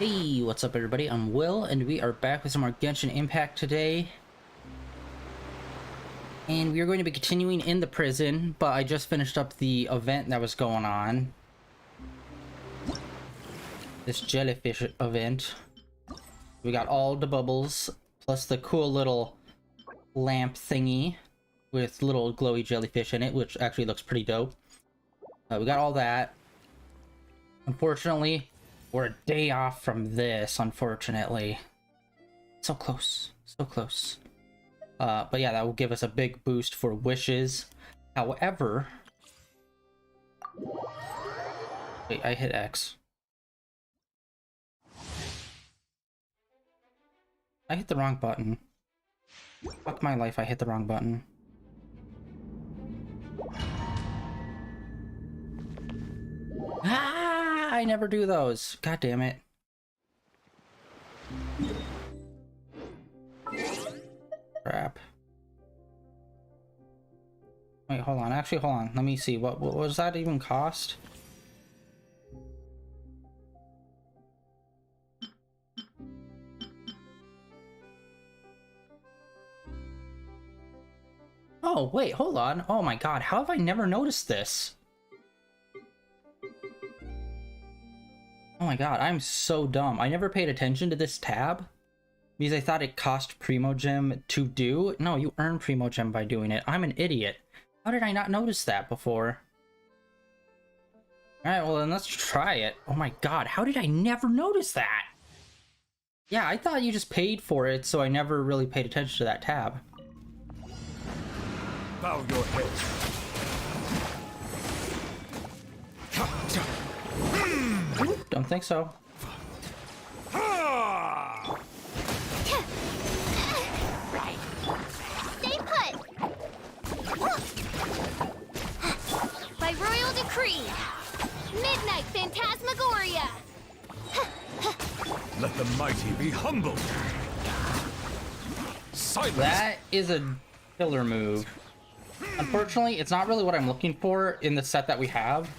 Hey, what's up everybody? I'm Will, and we are back with some more Genshin Impact today. And we are going to be continuing in the prison, but I just finished up the event that was going on. This jellyfish event. We got all the bubbles, plus the cool little lamp thingy with little glowy jellyfish in it, which actually looks pretty dope. We got all that. Unfortunately, we're a day off from this, unfortunately. So close. So close. But yeah, that will give us a big boost for wishes. However... Wait, I hit X. I hit the wrong button. Fuck my life, I hit the wrong button. Ah, I never do those. God damn it. Crap. Wait, hold on. Actually, hold on. Let me see. What was that even cost? Oh, wait, hold on. Oh my god, how have I never noticed this? Oh my god, I'm so dumb. I never paid attention to this tab because I thought it cost Primogem to do. No, you earn Primogem by doing it. I'm an idiot. How did I not notice that before? Alright, well then let's try it. Oh my god, how did I never notice that? Yeah, I thought you just paid for it, so I never really paid attention to that tab. Bow your head. Don't think so. Stay put! By royal decree, Midnight Phantasmagoria! Let the mighty be humbled. Silence. That is a killer move. Unfortunately, it's not really what I'm looking for in the set that we have.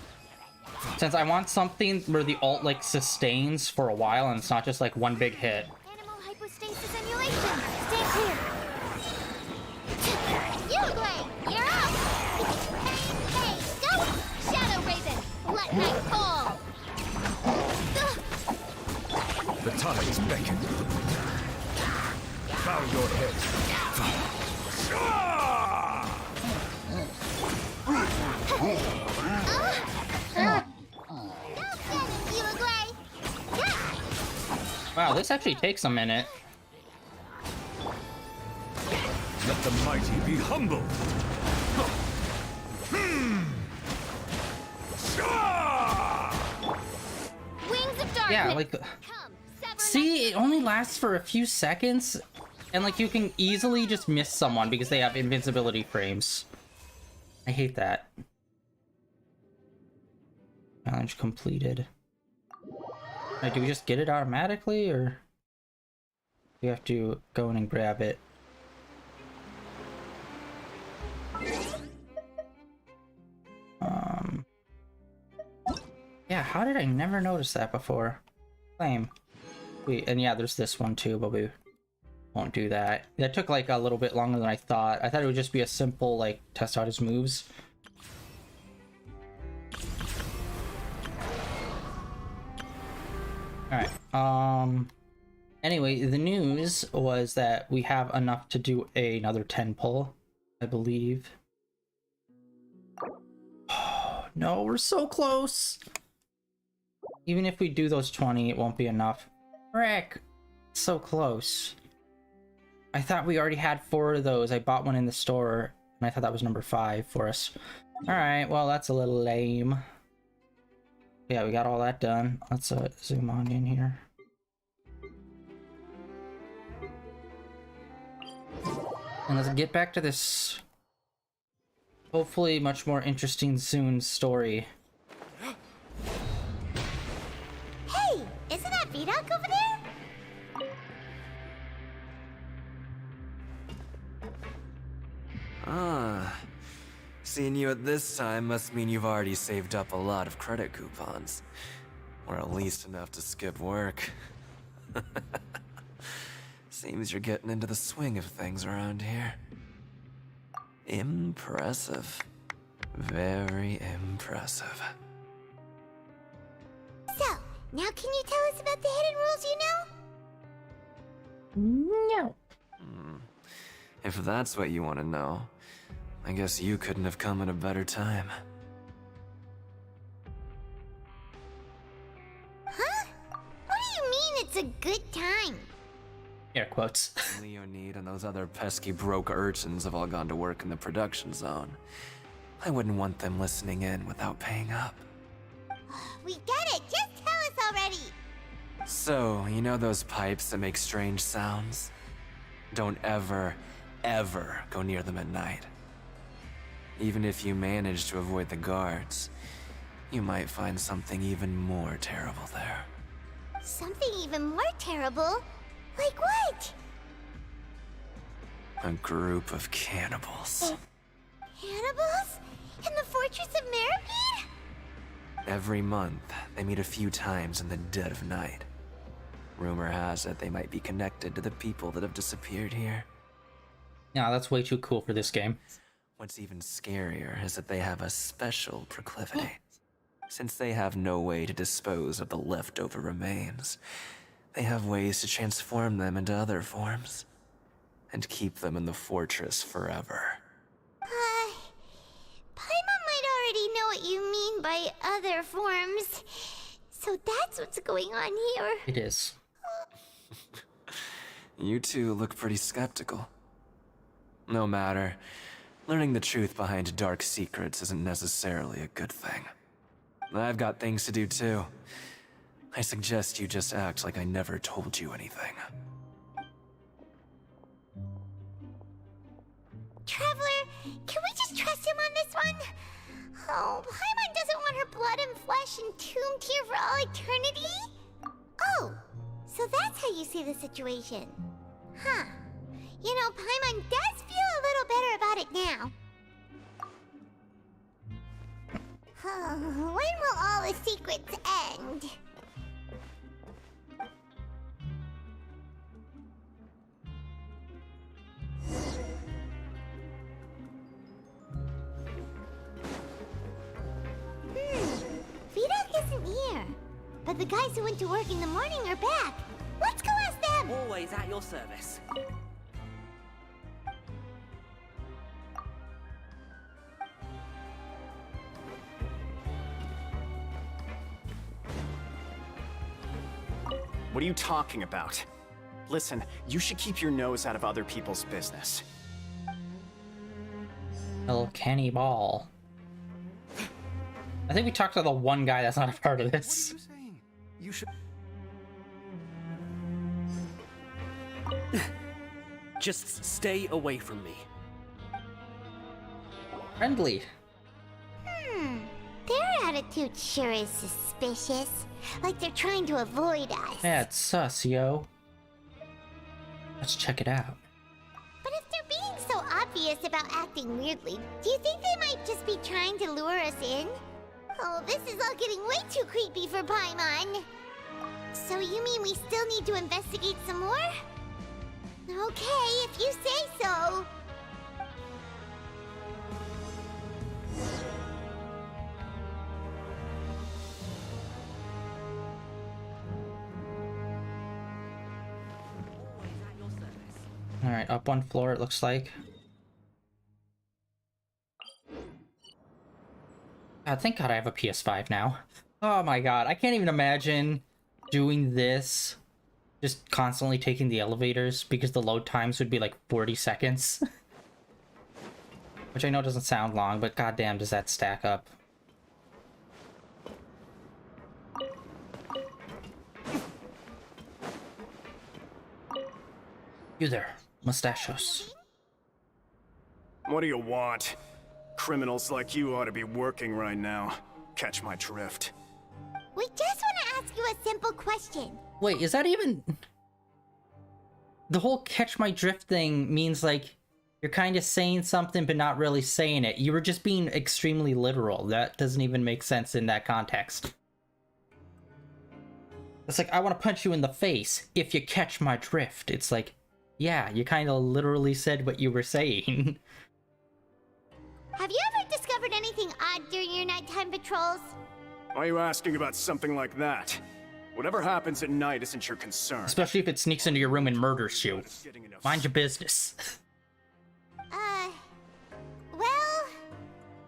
Since I want something where the ult like sustains for a while and it's not just like one big hit. Animal hypostasis emulation! Stay clear! Uruguay, you're up! Hey, go! Shadow Raven, let night fall! The tides beckon. Bow your head. Wow, this actually takes a minute. Let the mighty be humbled. Wings of darkness! Yeah, like... Come, sever See, it only lasts for a few seconds. And like you can easily just miss someone because they have invincibility frames. I hate that. Challenge completed. Right, do we just get it automatically, or do we have to go in and grab it? Yeah, how did I never notice that before? Claim. And yeah, there's this one too, but we won't do that. That took like a little bit longer than I thought. I thought it would just be a simple, like, test out his moves. Alright, anyway, the news was that we have enough to do another 10 pull, I believe. Oh, no, we're so close! Even if we do those 20, it won't be enough. Frick! So close. I thought we already had 4 of those. I bought one in the store, and I thought that was number 5 for us. Alright, well, that's a little lame. Yeah, we got all that done. Let's zoom on in here. And let's get back to this hopefully much more interesting soon story. Hey, isn't that Vidoc over there? Ah, seeing you at this time must mean you've already saved up a lot of credit coupons. Or at least enough to skip work. Seems you're getting into the swing of things around here. Impressive. Very impressive. So, now can you tell us about the hidden rules you know? No. If that's what you want to know, I guess you couldn't have come at a better time. Huh? What do you mean it's a good time? Air quotes. Leonid and those other pesky broke urchins have all gone to work in the production zone. I wouldn't want them listening in without paying up. We get it! Just tell us already! So, you know those pipes that make strange sounds? Don't ever, ever go near them at night. Even if you manage to avoid the guards, you might find something even more terrible there. Something even more terrible? Like what? A group of cannibals. Cannibals? In the Fortress of Meripede? Every month, they meet a few times in the dead of night. Rumor has it they might be connected to the people that have disappeared here. No, that's way too cool for this game. What's even scarier is that they have a special proclivity. Since they have no way to dispose of the leftover remains, they have ways to transform them into other forms and keep them in the fortress forever. Paimon might already know what you mean by other forms. So that's what's going on here. It is. You two look pretty skeptical. No matter. Learning the truth behind dark secrets isn't necessarily a good thing. I've got things to do too. I suggest you just act like I never told you anything. Traveler, can we just trust him on this one? Oh, Paimon doesn't want her blood and flesh entombed here for all eternity? Oh, so that's how you see the situation. Huh. You know, Paimon does feel a little better about it now. When will all the secrets end? Vidok isn't here. But the guys who went to work in the morning are back. Let's go ask them! Always at your service. What are you talking about? Listen, you should keep your nose out of other people's business. El Cannibal. I think we talked to the one guy that's not a part of this. What are you saying? You should... Just stay away from me. Friendly. Their attitude sure is suspicious. Like they're trying to avoid us. Yeah, it's sus, yo. Let's check it out. But if they're being so obvious about acting weirdly, do you think they might just be trying to lure us in? Oh, this is all getting way too creepy for Paimon. So you mean we still need to investigate some more? Okay, if you say so. Alright, up one floor it looks like. God, thank God I have a PS5 now. Oh my god, I can't even imagine doing this. Just constantly taking the elevators because the load times would be like 40 seconds. Which I know doesn't sound long, but goddamn does that stack up. You there, mustachios. What do you want? Criminals like you ought to be working right now. Catch my drift. We just want to ask you a simple question. Wait, is that even... The whole catch my drift thing means like you're kind of saying something but not really saying it. You were just being extremely literal. That doesn't even make sense in that context. It's like, I want to punch you in the face if you catch my drift. It's like, yeah, you kind of literally said what you were saying. Have you ever discovered anything odd during your nighttime patrols? Why are you asking about something like that? Whatever happens at night isn't your concern. Especially if it sneaks into your room and murders you. Getting enough Mind your business. Well,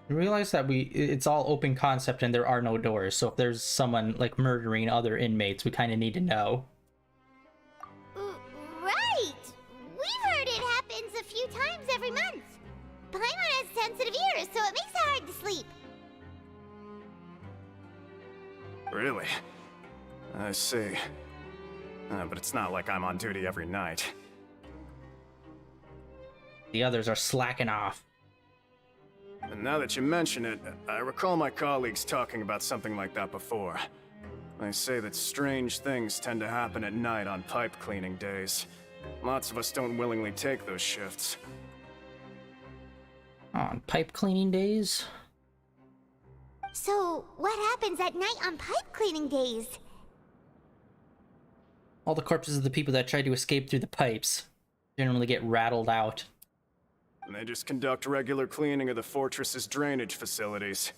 You realize that it's all open concept and there are no doors, so if there's someone like murdering other inmates, we kind of need to know. right! We've heard it happens a few times every month. Paimon has sensitive ears, so it makes it hard to sleep. Really? I see. But it's not like I'm on duty every night. The others are slacking off. And now that you mention it, I recall my colleagues talking about something like that before. They say that strange things tend to happen at night on pipe cleaning days. Lots of us don't willingly take those shifts. On pipe cleaning days? So, what happens at night on pipe cleaning days? All the corpses of the people that tried to escape through the pipes generally get rattled out. And they just conduct regular cleaning of the fortress's drainage facilities.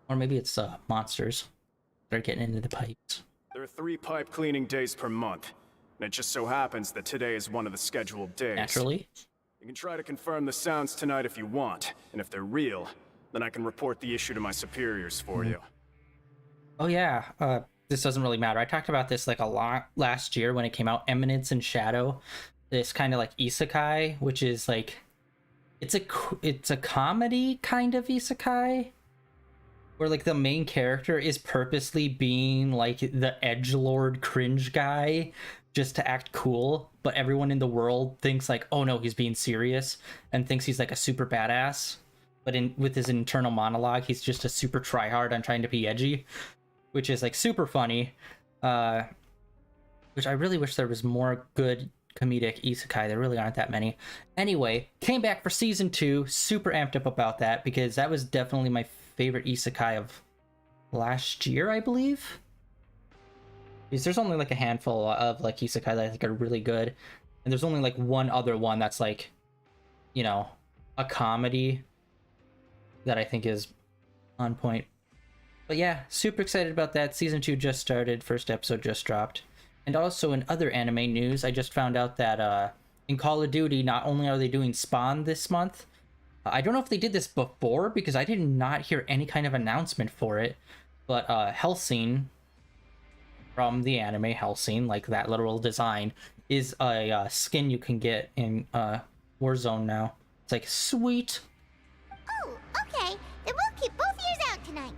Or maybe it's monsters that are getting into the pipes. There are 3 pipe cleaning days per month, and it just so happens that today is one of the scheduled days. Naturally. You can try to confirm the sounds tonight if you want, and if they're real, then I can report the issue to my superiors for you. Oh yeah, this doesn't really matter. I talked about this like a lot last year when it came out. Eminence and Shadow, this kind of like isekai, which is like, it's a comedy kind of isekai, where like the main character is purposely being like the edgelord cringe guy just to act cool, but everyone in the world thinks like, oh no, he's being serious, and thinks he's like a super badass. But with his internal monologue, he's just a super tryhard on trying to be edgy, which is like super funny. Which I really wish there was more good comedic isekai. There really aren't that many. Anyway, came back for season 2. Super amped up about that because that was definitely my favorite isekai of last year, I believe. Because there's only like a handful of like isekai that I think are really good, and there's only like one other one that's like, you know, a comedy that I think is on point. But yeah, super excited about that. Season 2 just started. First episode just dropped. And also in other anime news, I just found out that in Call of Duty, not only are they doing Spawn this month, I don't know if they did this before because I did not hear any kind of announcement for it, but Hellsing from the anime Hellsing, like that literal design, is a skin you can get in Warzone now. It's like, sweet. Oh, okay. Then we'll keep both ears out tonight.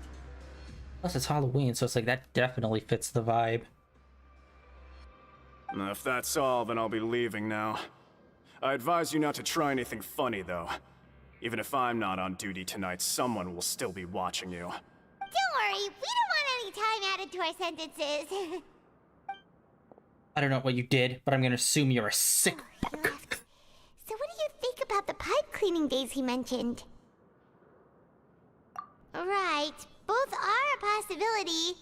Plus it's Halloween, so it's like that definitely fits the vibe. If that's all, then I'll be leaving now. I advise you not to try anything funny, though. Even if I'm not on duty tonight, someone will still be watching you. Don't worry, we don't want any time added to our sentences. I don't know what you did, but I'm gonna assume you're a sick fuck. So what do you think about the pipe cleaning days he mentioned? Right, both are a possibility.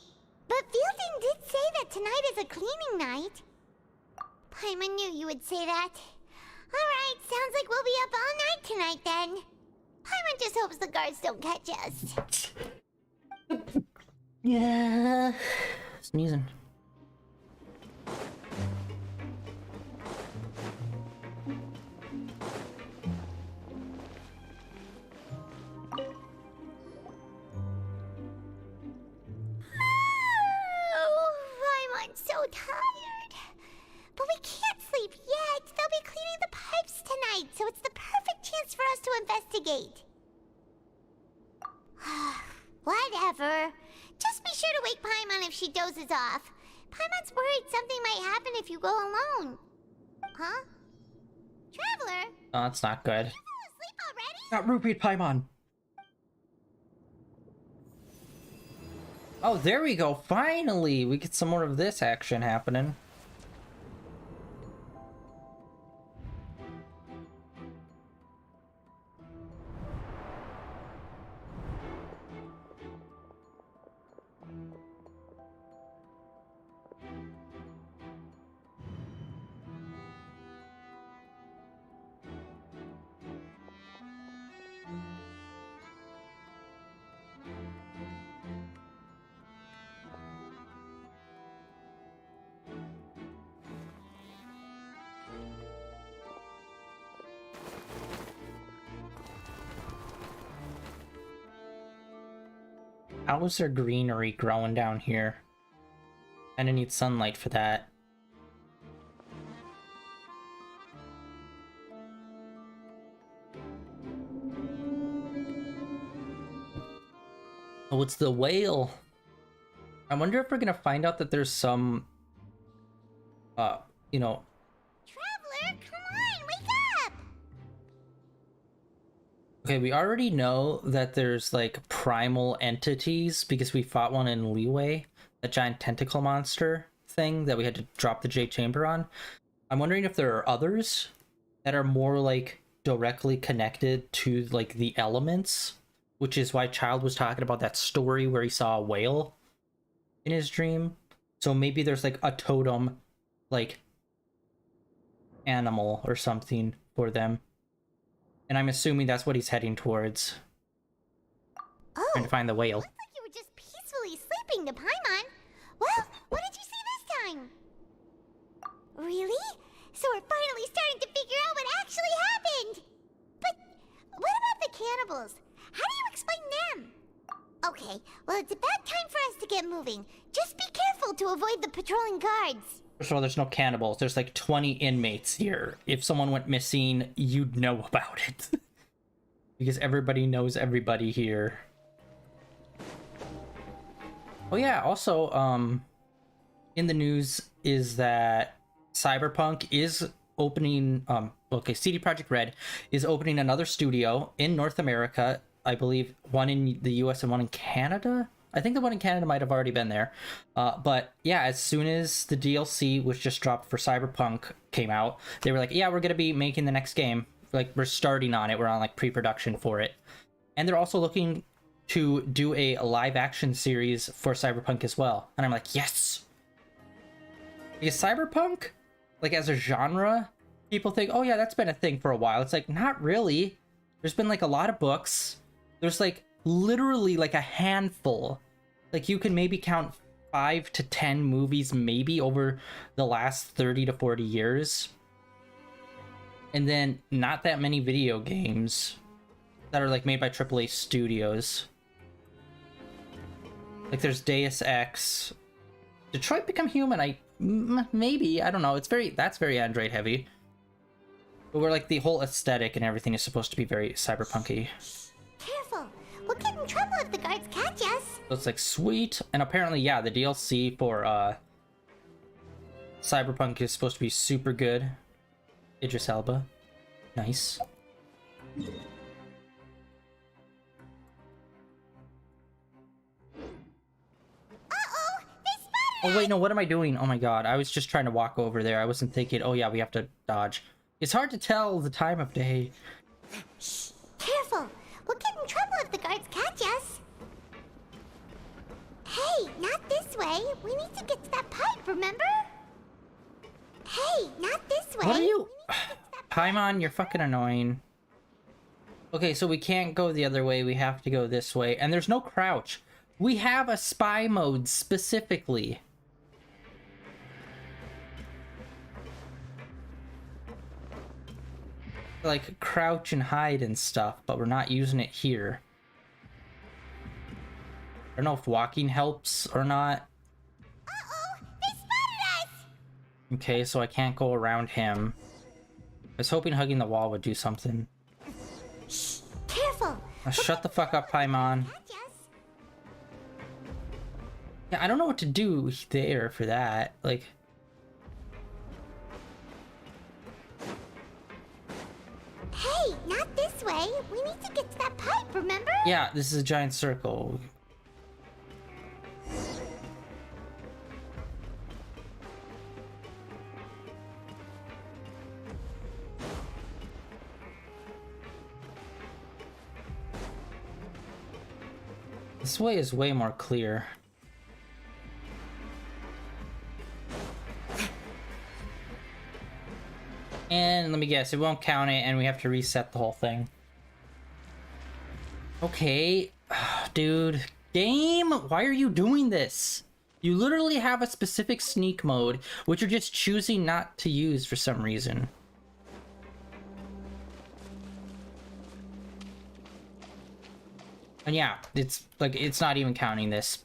But Fielding did say that tonight is a cleaning night. Paimon knew you would say that. Alright, sounds like we'll be up all night tonight then. Paimon just hopes the guards don't catch us. Yeah. Sneezing. Oh, Paimon's so tired. But we can't sleep yet. They'll be cleaning the pipes tonight, so it's the perfect chance for us to investigate. Whatever. Just be sure to wake Paimon if she dozes off. Paimon's worried something might happen if you go alone. Huh? Traveler? Oh, that's not good. You fell asleep already? Got rupeed Paimon. Oh, there we go. Finally, we get some more of this action happening. How is there greenery growing down here? Kinda need sunlight for that. Oh, it's the whale. I wonder if we're gonna find out that there's some, you know... Traveler, come on, wake up! Okay, we already know that there's, like, primal entities because we fought one in Leeway, that giant tentacle monster thing that we had to drop the J chamber on. I'm wondering if there are others that are more, like, directly connected to, like, the elements, which is why Child was talking about that story where he saw a whale in his dream. So maybe there's, like, a totem, like, animal or something for them. And I'm assuming that's what he's heading towards. Oh, Trying to find the whale. looks like you were just peacefully sleeping to Paimon. Well, what did you see this time? Really? So we're finally starting to figure out what actually happened! But what about the cannibals? How do you explain them? Okay, well it's about time for us to get moving. Just be careful to avoid the patrolling guards. First of all, there's no cannibals. There's like 20 inmates here. If someone went missing, you'd know about it. Because everybody knows everybody here. Oh yeah, also, in the news is that Cyberpunk is opening, okay, CD Projekt Red is opening another studio in North America. I believe one in the US and one in Canada. I think the one in Canada might have already been there. But yeah, as soon as the DLC, which just dropped for Cyberpunk, came out, they were like, yeah, we're going to be making the next game. Like, we're starting on it. We're on, like, pre-production for it. And they're also looking to do a live-action series for Cyberpunk as well. And I'm like, yes! Because Cyberpunk, like, as a genre, people think, oh yeah, that's been a thing for a while. It's like, not really. There's been, like, a lot of books. There's, like, literally like a handful. Like you can maybe count 5 to 10 movies maybe over the last 30 to 40 years. And then not that many video games that are like made by AAA studios. Like there's Deus Ex. Detroit Become Human, maybe, I don't know. That's very Android heavy. But where like the whole aesthetic and everything is supposed to be very cyberpunky. Careful. We'll get in trouble if the guards catch us. So it's like sweet, and apparently, yeah, the DLC for Cyberpunk is supposed to be super good. Idris Elba, nice. Uh-oh, they spotted Oh wait, no, what am I doing? Oh my god, I was just trying to walk over there. I wasn't thinking, oh yeah, we have to dodge. It's hard to tell the time of day. Shh, careful. We'll get in trouble if the guards catch us. Hey, not this way. We need to get to that pipe, remember? Hey, not this way. What are you? We need to get to that pipe. Paimon, you're fucking annoying. Okay, so we can't go the other way. We have to go this way. And there's no crouch. We have a spy mode specifically. Like crouch and hide and stuff, but we're not using it here. I don't know if walking helps or not. Uh-oh, they spotted us. Okay, so I can't go around him. I was hoping hugging the wall would do something. Shh, careful. Now shut the fuck up, Paimon. Catch us. Yeah, I don't know what to do there for that. Like, Hey, not this way. We need to get to that pipe, remember? yeah, this is a giant circle. This way is way more clear. And let me guess, it won't count it and we have to reset the whole thing. Okay, dude. Game, why are you doing this? You literally have a specific sneak mode, which you're just choosing not to use for some reason. And yeah, it's like, it's not even counting this.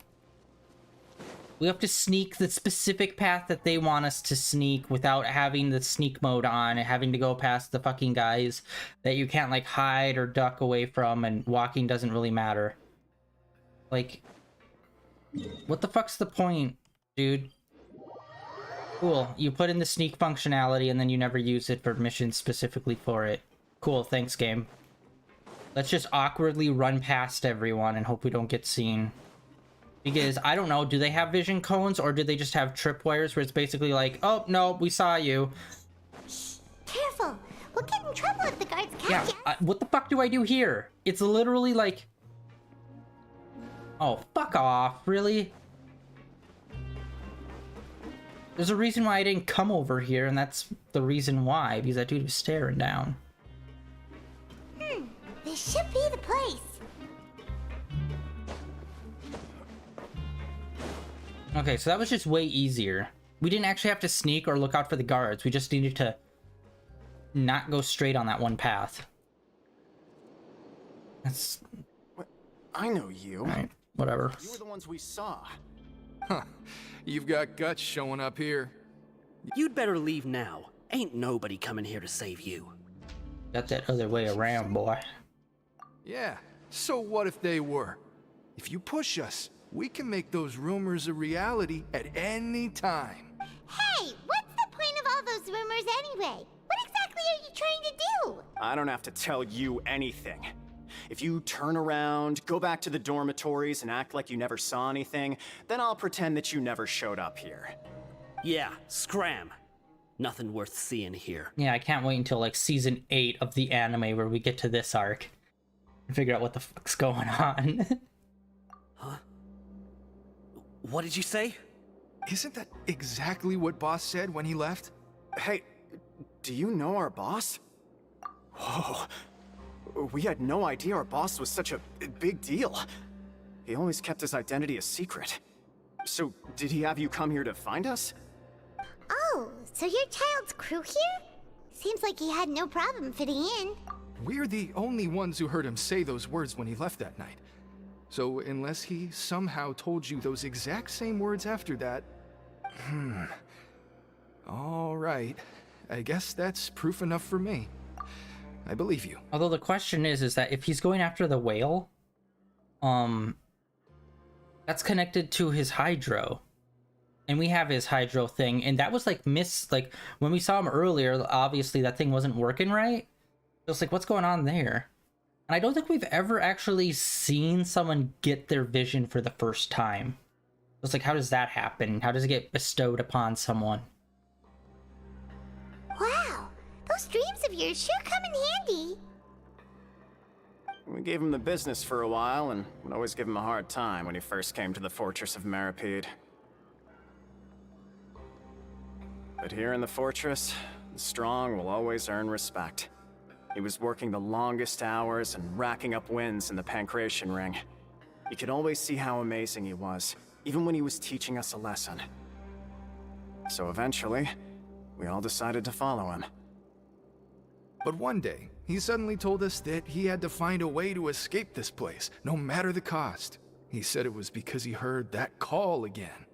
We have to sneak the specific path that they want us to sneak without having the sneak mode on and having to go past the fucking guys that you can't like hide or duck away from, and walking doesn't really matter. Like, what the fuck's the point, dude? Cool, you put in the sneak functionality and then you never use it for missions specifically for it. Cool, thanks game. Let's just awkwardly run past everyone and hope we don't get seen. Because, I don't know, do they have vision cones or do they just have tripwires where it's basically like, oh, no, we saw you. Shh, careful. We'll get in trouble if the guards catch Yeah, us. what the fuck do I do here? It's literally like... Oh, fuck off, really? There's a reason why I didn't come over here, and that's the reason why, because that dude was staring down. This should be the place. Okay, so that was just way easier. We didn't actually have to sneak or look out for the guards. We just needed to not go straight on that one path. That's... I know you. Alright, whatever. You were the ones we saw. Huh. You've got guts showing up here. You'd better leave now. Ain't nobody coming here to save you. Got that other way around, boy. Yeah, so what if they were? If you push us, we can make those rumors a reality at any time. Hey, what's the point of all those rumors anyway? What exactly are you trying to do? I don't have to tell you anything. If you turn around, go back to the dormitories, and act like you never saw anything, then I'll pretend that you never showed up here. Yeah, scram. Nothing worth seeing here. Yeah, I can't wait until like season 8 of the anime where we get to this arc and figure out what the fuck's going on. Huh? What did you say? Isn't that exactly what Boss said when he left? Hey, do you know our boss? Whoa. We had no idea our boss was such a big deal. He always kept his identity a secret. So, did he have you come here to find us? Oh, so you're Child's crew here? Seems like he had no problem fitting in. We're the only ones who heard him say those words when he left that night. So unless he somehow told you those exact same words after that... All right. I guess that's proof enough for me. I believe you. Although the question is that if he's going after the whale, that's connected to his hydro. And we have his hydro thing, and that was like like when we saw him earlier, obviously that thing wasn't working right. It was like, what's going on there? And I don't think we've ever actually seen someone get their vision for the first time. It's like, how does that happen? How does it get bestowed upon someone? Wow, those dreams of yours sure come in handy. We gave him the business for a while, and would always give him a hard time when he first came to the Fortress of Meripede. But here in the fortress, the strong will always earn respect. He was working the longest hours and racking up wins in the Pancration Ring. You could always see how amazing he was, even when he was teaching us a lesson. So eventually, we all decided to follow him. But one day, he suddenly told us that he had to find a way to escape this place, no matter the cost. He said it was because he heard that call again.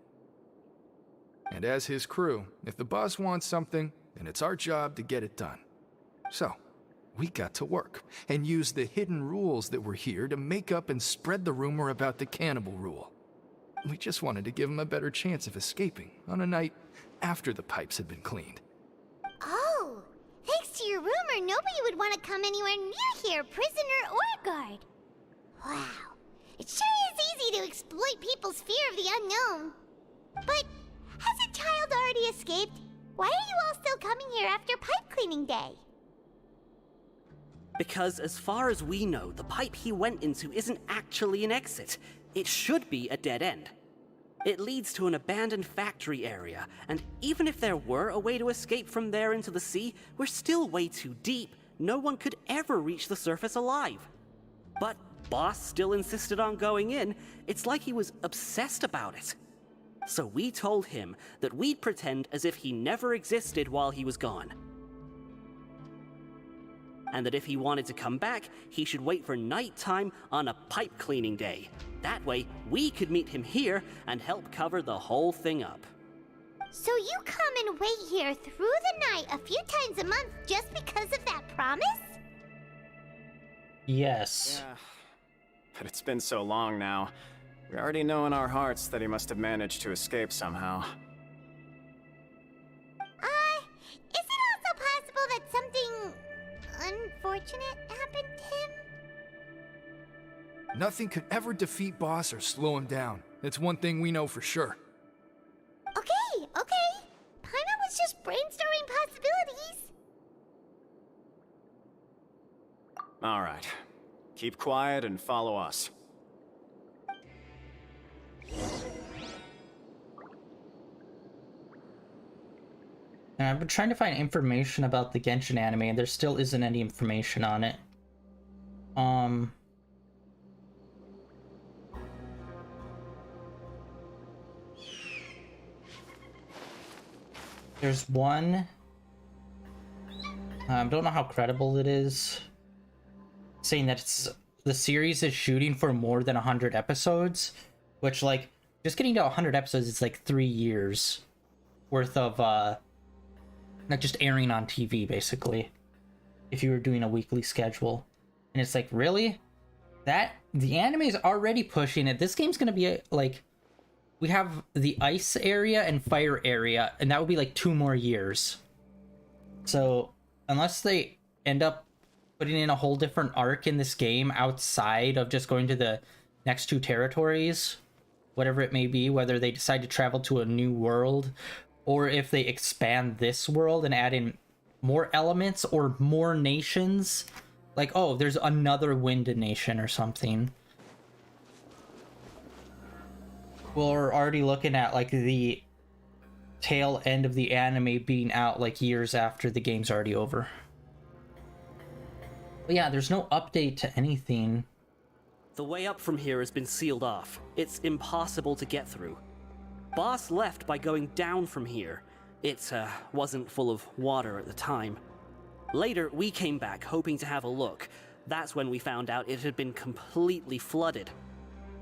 And as his crew, if the boss wants something, then it's our job to get it done. So, we got to work, and used the hidden rules that were here to make up and spread the rumor about the cannibal rule. We just wanted to give him a better chance of escaping on a night after the pipes had been cleaned. Oh, thanks to your rumor, nobody would want to come anywhere near here, prisoner or guard. Wow, it sure is easy to exploit people's fear of the unknown. But has a child already escaped? Why are you all still coming here after pipe cleaning day? Because as far as we know, the pipe he went into isn't actually an exit. It should be a dead end. It leads to an abandoned factory area, and even if there were a way to escape from there into the sea, we're still way too deep. No one could ever reach the surface alive. But Boss still insisted on going in. It's like he was obsessed about it. So we told him that we'd pretend as if he never existed while he was gone. and that if he wanted to come back, he should wait for nighttime on a pipe cleaning day. That way, we could meet him here and help cover the whole thing up. So you come and wait here through the night a few times a month just because of that promise? Yes. Yeah, but it's been so long now. We already know in our hearts that he must have managed to escape somehow. Is it also possible that something unfortunate happened to him? Nothing could ever defeat Boss or slow him down. It's one thing we know for sure. Okay. Paimon was just brainstorming possibilities. All right. Keep quiet and follow us. And I've been trying to find information about the Genshin anime, and there still isn't any information on it. There's one. Don't know how credible it is. Saying that the series is shooting for more than 100 episodes, which, like, just getting to 100 episodes is like 3 years worth of not just airing on TV, basically, if you were doing a weekly schedule. And it's like, really? That the anime is already pushing it. This game's gonna be like, we have the ice area and fire area, and that would be like 2 more years. So unless they end up putting in a whole different arc in this game outside of just going to the next 2 territories, whatever it may be, whether they decide to travel to a new world, or if they expand this world and add in more elements or more nations, like, oh, there's another wind nation or something. We're already looking at like the tail end of the anime being out like years after the game's already over. But yeah, there's no update to anything. The way up from here has been sealed off. It's impossible to get through. Boss left by going down from here. It wasn't full of water at the time. Later, we came back hoping to have a look. That's when we found out it had been completely flooded.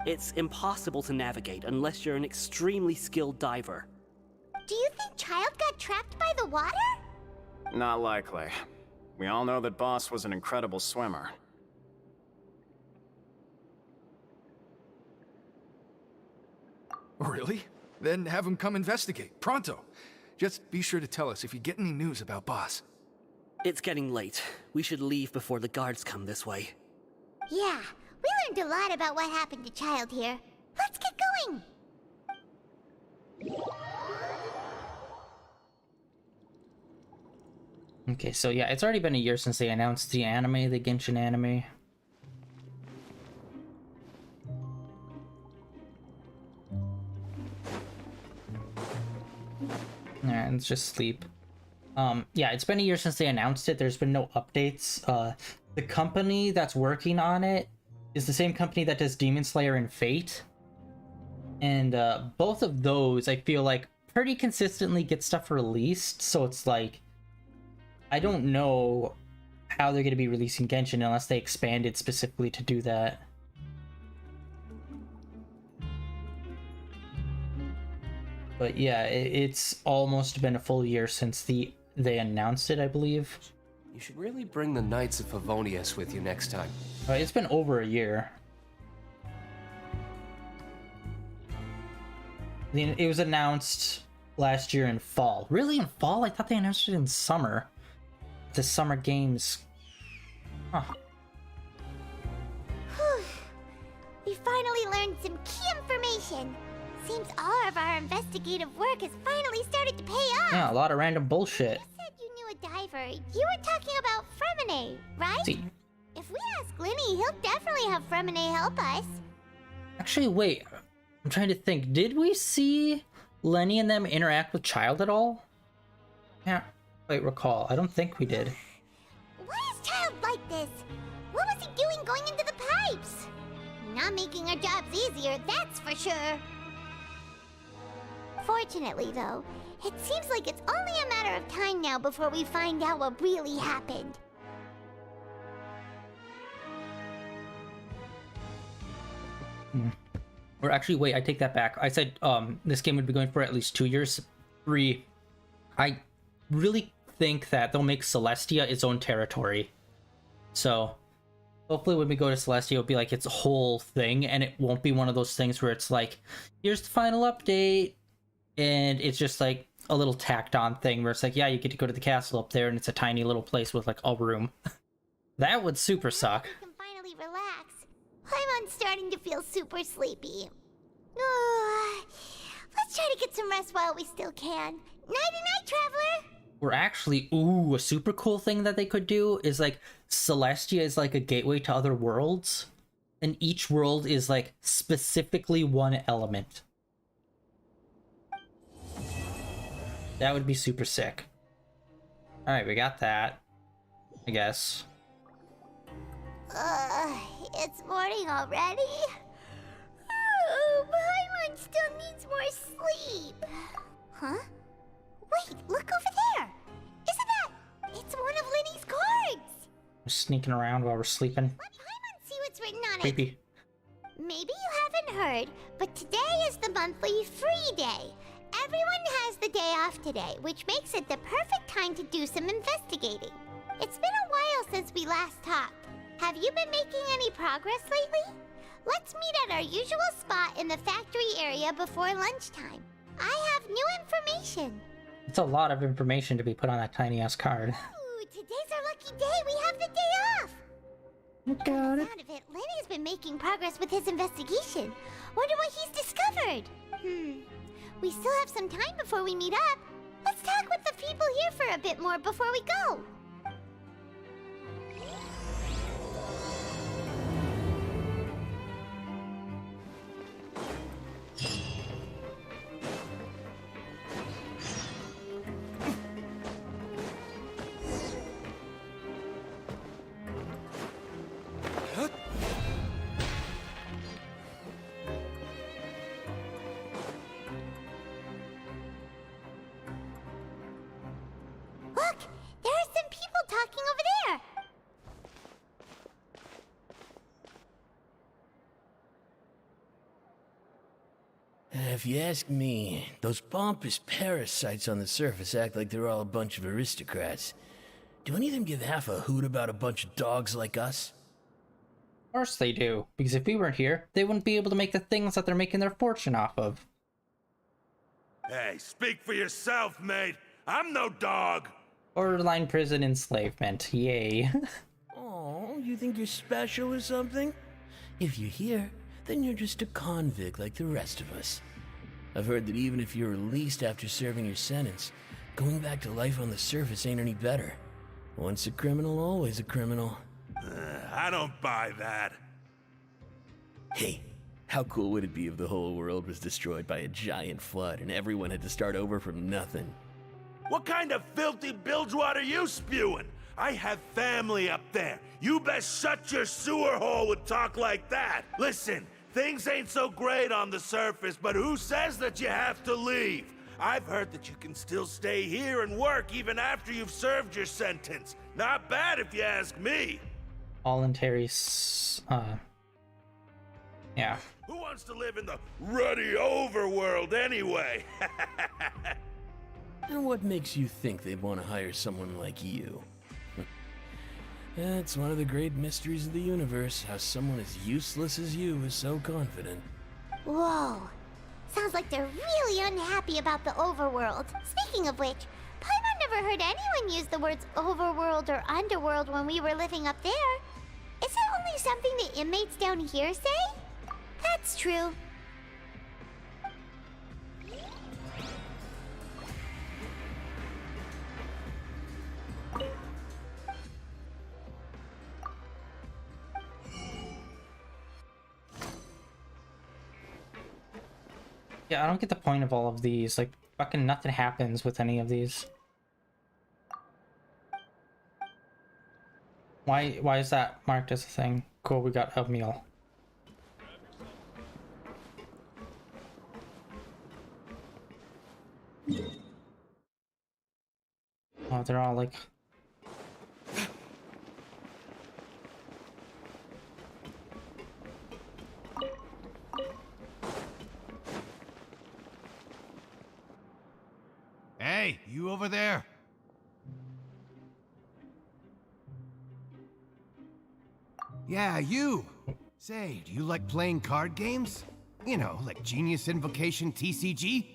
It's impossible to navigate unless you're an extremely skilled diver. Do you think Child got trapped by the water? Not likely. We all know that Boss was an incredible swimmer. Really? Then have him come investigate, pronto. Just be sure to tell us if you get any news about Boss. It's getting late. We should leave before the guards come this way. Yeah, we learned a lot about what happened to Child here. Let's get going! Okay, so yeah, it's already been a year since they announced the anime, the Genshin anime. Alright, let's just sleep. Yeah, it's been a year since they announced it. There's been no updates. The company that's working on it is the same company that does Demon Slayer and Fate. And both of those, I feel like, pretty consistently get stuff released. So it's like, I don't know how they're going to be releasing Genshin unless they expand it specifically to do that. But yeah, it's almost been a full year since they announced it, I believe. You should really bring the Knights of Favonius with you next time. It's been over a year. It was announced last year in fall. Really, in fall? I thought they announced it in summer. The Summer Games. Huh. Whew. We finally learned some key information. Seems all of our investigative work has finally started to pay off. Yeah, a lot of random bullshit. You said you knew a diver. You were talking about Fremine, right? See. If we ask Lenny, he'll definitely have Fremine help us. Actually, wait. I'm trying to think. Did we see Lenny and them interact with Child at all? Can't quite recall. I don't think we did. Why is Child like this? What was he doing going into the pipes? Not making our jobs easier, that's for sure. Fortunately, though, it seems like it's only a matter of time now before we find out what really happened. Or actually, wait, I take that back. I said this game would be going for at least 2 years. 3. I really think that they'll make Celestia its own territory. So hopefully when we go to Celestia, it'll be like its whole thing, and it won't be one of those things where it's like, here's the final update, and it's just like a little tacked on thing where it's like, yeah, you get to go to the castle up there, and it's a tiny little place with like a room. That would super suck. We can finally relax. I'm starting to feel super sleepy. Let's try to get some rest while we still can. Nighty-night, traveler! Or actually, ooh, a super cool thing that they could do is like Celestia is like a gateway to other worlds, and each world is like specifically one element. That would be super sick. Alright, we got that, I guess. It's morning already? Oh, Paimon still needs more sleep. Huh? Wait, look over there! Isn't that... It's one of Linny's cards! We're sneaking around while we're sleeping. Let Paimon see what's written on Creepy. it. Maybe you haven't heard, but today is the monthly free day. Everyone has the day off today, which makes it the perfect time to do some investigating. It's been a while since we last talked. Have you been making any progress lately? Let's meet at our usual spot in the factory area before lunchtime. I have new information. It's a lot of information to be put on that tiny ass card. Ooh, today's our lucky day. We have the day off. Got it. Out of it, Lenny's been making progress with his investigation. Wonder what he's discovered. We still have some time before we meet up. Let's talk with the people here for a bit more before we go. Look, there are some people talking over there. If you ask me, those pompous parasites on the surface act like they're all a bunch of aristocrats. Do any of them give half a hoot about a bunch of dogs like us? Of course they do, because if we weren't here, they wouldn't be able to make the things that they're making their fortune off of. Hey, speak for yourself, mate. I'm no dog. Borderline prison enslavement, yay. Oh, you think you're special or something? If you're here, then you're just a convict like the rest of us. I've heard that even if you're released after serving your sentence, going back to life on the surface ain't any better. Once a criminal, always a criminal. I don't buy that. Hey, how cool would it be if the whole world was destroyed by a giant flood and everyone had to start over from nothing? What kind of filthy bilgewater are you spewing? I have family up there. You best shut your sewer hole with talk like that. Listen, things ain't so great on the surface, but who says that you have to leave? I've heard that you can still stay here and work even after you've served your sentence. Not bad if you ask me. Voluntary, yeah. Who wants to live in the ruddy overworld anyway? And what makes you think they'd want to hire someone like you? That's one of the great mysteries of the universe, how someone as useless as you is so confident. Whoa. Sounds like they're really unhappy about the overworld. Speaking of which, Paimon never heard anyone use the words overworld or underworld when we were living up there. Is it only something the inmates down here say? That's true. Yeah, I don't get the point of all of these. Like, fucking nothing happens with any of these. Why is that marked as a thing? Cool, we got a meal. Oh, they're all like... Hey, you over there. Yeah, you. Say, do you like playing card games? You know, like Genius Invocation TCG?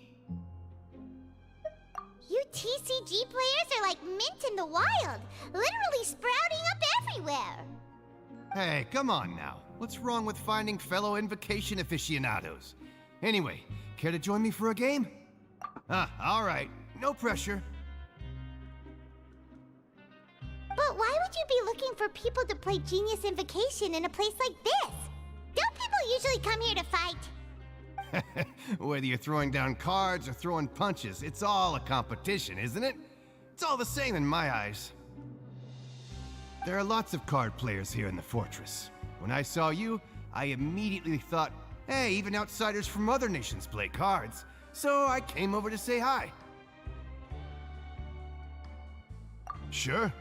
You TCG players are like mint in the wild, literally sprouting up everywhere. Hey, come on now. What's wrong with finding fellow Invocation aficionados? Anyway, care to join me for a game? All right. No pressure. But why would you be looking for people to play Genius Invocation in a place like this? Don't people usually come here to fight? Whether you're throwing down cards or throwing punches, it's all a competition, isn't it? It's all the same in my eyes. There are lots of card players here in the fortress. When I saw you, I immediately thought, hey, even outsiders from other nations play cards. So I came over to say hi. Sure.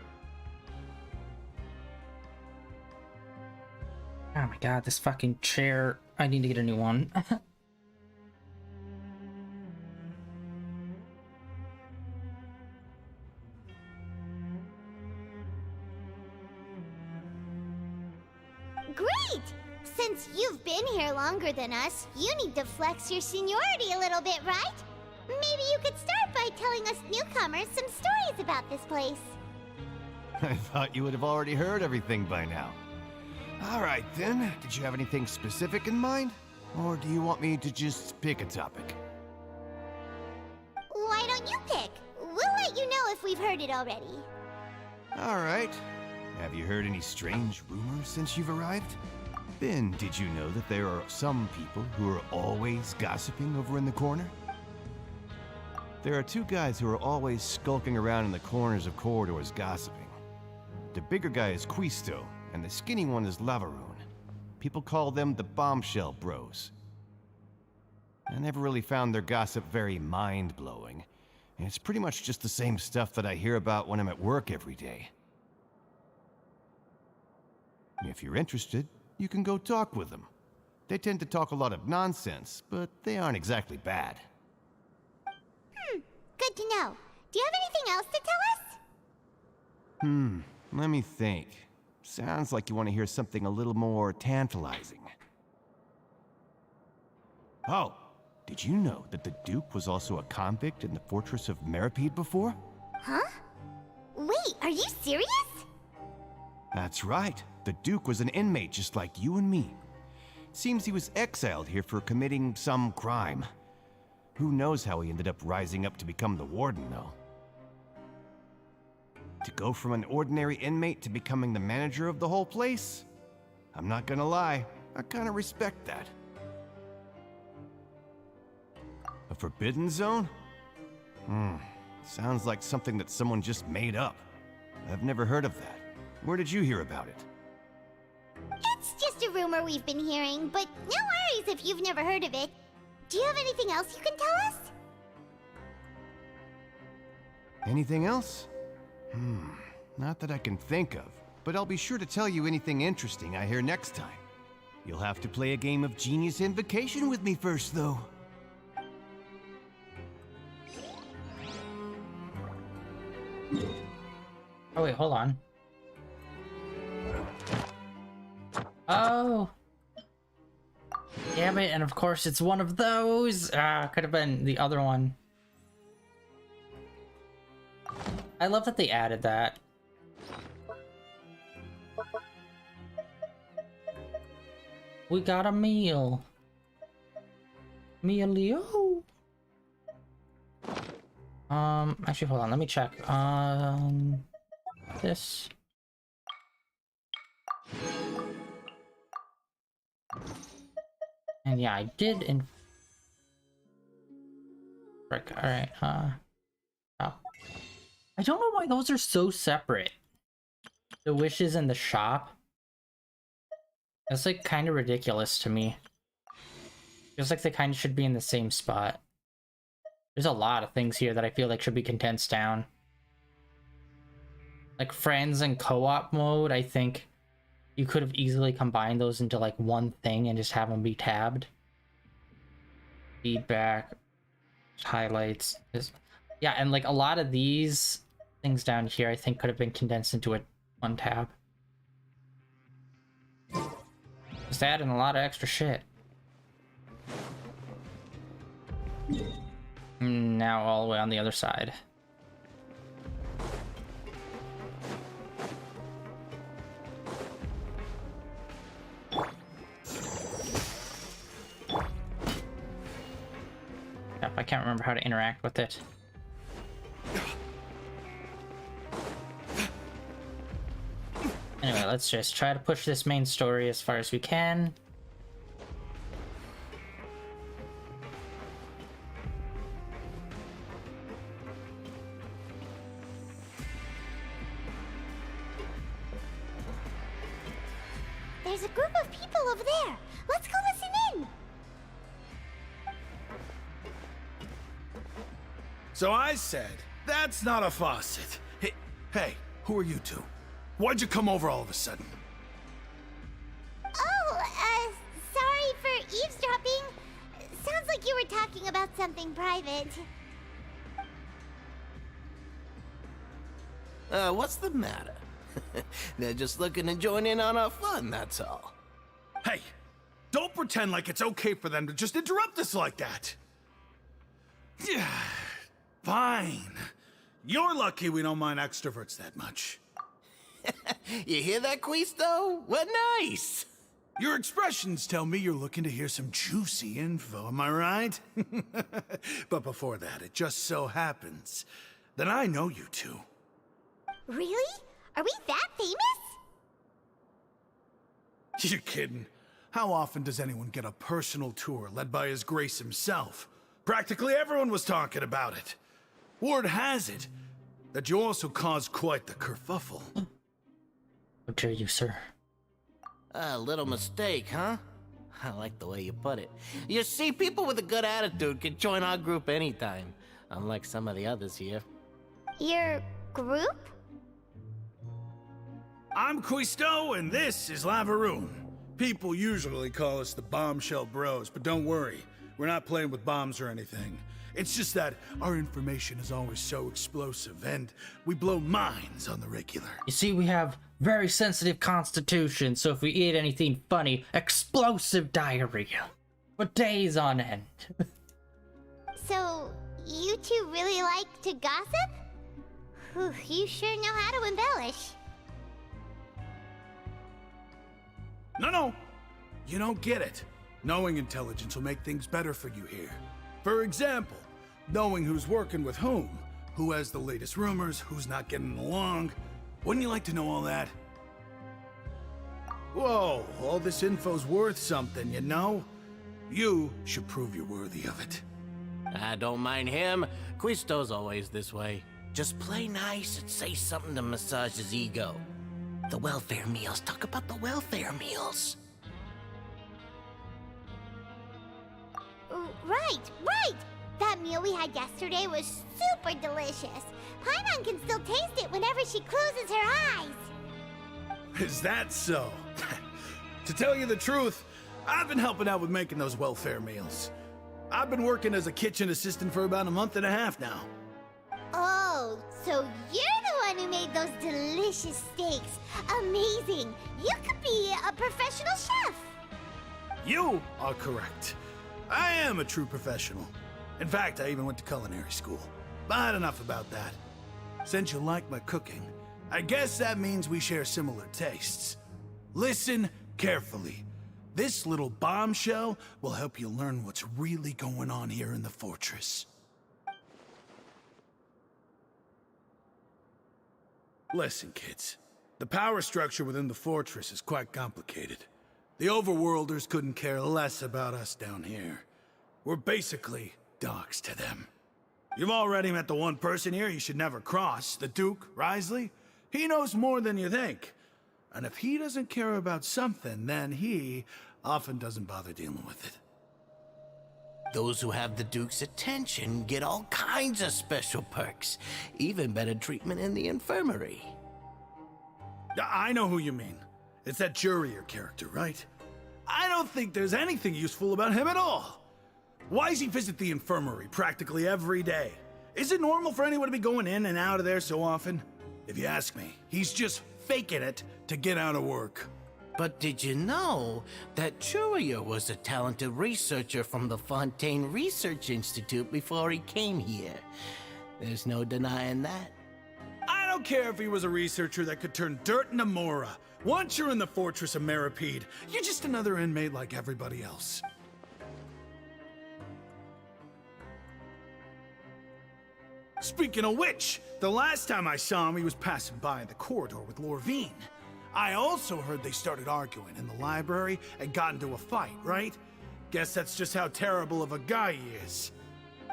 Oh my god, this fucking chair. I need to get a new one. Great! Since you've been here longer than us, you need to flex your seniority a little bit, right? Maybe you could start by telling us newcomers some stories about this place. I thought you would have already heard everything by now. All right, then. Did you have anything specific in mind? Or do you want me to just pick a topic? Why don't you pick? We'll let you know if we've heard it already. All right. Have you heard any strange rumors since you've arrived? Ben, did you know that there are some people who are always gossiping over in the corner? There are two guys who are always skulking around in the corners of corridors gossiping. The bigger guy is Quisto, and the skinny one is Lavaroon. People call them the Bombshell Bros. I never really found their gossip very mind-blowing, and it's pretty much just the same stuff that I hear about when I'm at work every day. If you're interested, you can go talk with them. They tend to talk a lot of nonsense, but they aren't exactly bad. Good to know. Do you have anything else to tell us? Let me think. Sounds like you want to hear something a little more tantalizing. Oh, did you know that the Duke was also a convict in the fortress of Meripede before? Huh? Wait, are you serious? That's right. The Duke was an inmate just like you and me. Seems he was exiled here for committing some crime. Who knows how he ended up rising up to become the warden, though. To go from an ordinary inmate to becoming the manager of the whole place? I'm not gonna lie, I kinda respect that. A forbidden zone? Sounds like something that someone just made up. I've never heard of that. Where did you hear about it? It's just a rumor we've been hearing, but no worries if you've never heard of it. Do you have anything else you can tell us? Anything else? Not that I can think of, but I'll be sure to tell you anything interesting I hear next time. You'll have to play a game of Genius Invocation with me first, though. Oh wait, hold on. Oh! Damn it, and of course it's one of those! Could have been the other one. I love that they added that. We got a meal. Mealio. Actually, hold on, let me check. This. And yeah, I did in. Frick, alright, oh. I don't know why those are so separate. The wishes and the shop. That's like kind of ridiculous to me. Feels like they kind of should be in the same spot. There's a lot of things here that I feel like should be condensed down. Like friends and co-op mode, I think you could have easily combined those into like one thing and just have them be tabbed. Feedback, highlights. Yeah, and like a lot of these things down here, I think could have been condensed into one tab. Just adding a lot of extra shit. Now all the way on the other side. Yep, I can't remember how to interact with it. Anyway, let's just try to push this main story as far as we can. There's a group of people over there. Let's go listen in. So I said, that's not a faucet. Hey, who are you two? Why'd you come over all of a sudden? Oh, sorry for eavesdropping. Sounds like you were talking about something private. What's the matter? They're just looking to join in on our fun, that's all. Hey, don't pretend like it's okay for them to just interrupt us like that. Yeah, fine. You're lucky we don't mind extroverts that much. You hear that, Quisto? What nice! Your expressions tell me you're looking to hear some juicy info, am I right? But before that, it just so happens that I know you two. Really? Are we that famous? You're kidding. How often does anyone get a personal tour led by His Grace himself? Practically everyone was talking about it. Word has it that you also caused quite the kerfuffle. How dare you, sir? A little mistake, huh? I like the way you put it. You see, people with a good attitude can join our group anytime, unlike some of the others here. Your group? I'm Quisto, and this is Lavaroon. People usually call us the Bombshell Bros, but don't worry, we're not playing with bombs or anything. It's just that our information is always so explosive, and we blow minds on the regular. You see, we have very sensitive constitution, so if we eat anything funny, explosive diarrhea for days on end. So, you two really like to gossip? Whew, you sure know how to embellish. No, you don't get it. Knowing intelligence will make things better for you here. For example, knowing who's working with whom, who has the latest rumors, who's not getting along. Wouldn't you like to know all that? Whoa, all this info's worth something, you know? You should prove you're worthy of it. I don't mind him. Quisto's always this way. Just play nice and say something to massage his ego. The welfare meals. Talk about the welfare meals. Right! That meal we had yesterday was super delicious. Paimon can still taste it whenever she closes her eyes. Is that so? To tell you the truth, I've been helping out with making those welfare meals. I've been working as a kitchen assistant for about a month and a half now. Oh, so you're the one who made those delicious steaks. Amazing! You could be a professional chef. You are correct. I am a true professional. In fact, I even went to culinary school. But enough about that. Since you like my cooking, I guess that means we share similar tastes. Listen carefully. This little bombshell will help you learn what's really going on here in the fortress. Listen, kids. The power structure within the fortress is quite complicated. The overworlders couldn't care less about us down here. We're basically dogs to them. You've already met the one person here you should never cross, the Duke, Risley. He knows more than you think. And if he doesn't care about something, then he often doesn't bother dealing with it. Those who have the Duke's attention get all kinds of special perks. Even better treatment in the infirmary. I know who you mean. It's that Jurier character, right? I don't think there's anything useful about him at all. Why does he visit the infirmary practically every day? Is it normal for anyone to be going in and out of there so often? If you ask me, he's just faking it to get out of work. But did you know that Churia was a talented researcher from the Fontaine Research Institute before he came here? There's no denying that. I don't care if he was a researcher that could turn dirt into Mora. Once you're in the Fortress of Meripede, you're just another inmate like everybody else. Speaking of which, the last time I saw him, he was passing by in the corridor with Lorvine. I also heard they started arguing in the library and got into a fight, right? Guess that's just how terrible of a guy he is.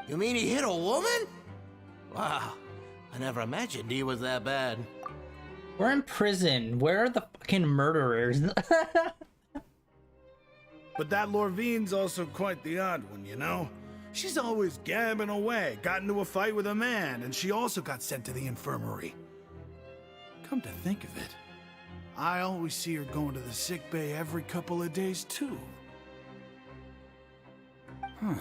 You mean he hit a woman? Wow, I never imagined he was that bad. We're in prison. Where are the fucking murderers? But that Lorvine's also quite the odd one, you know? She's always gabbing away, got into a fight with a man, and she also got sent to the infirmary. Come to think of it, I always see her going to the sick bay every couple of days, too. Huh.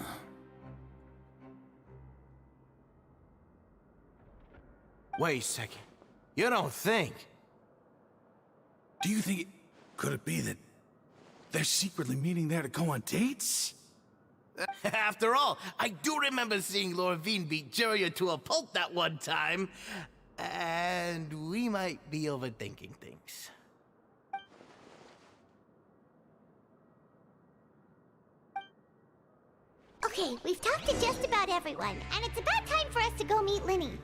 Wait a second. You don't think? Do you think could it be that they're secretly meeting there to go on dates? After all, I do remember seeing Lorvine beat Juria to a pulp that one time. And we might be overthinking things. Okay, we've talked to just about everyone, and it's about time for us to go meet Linny.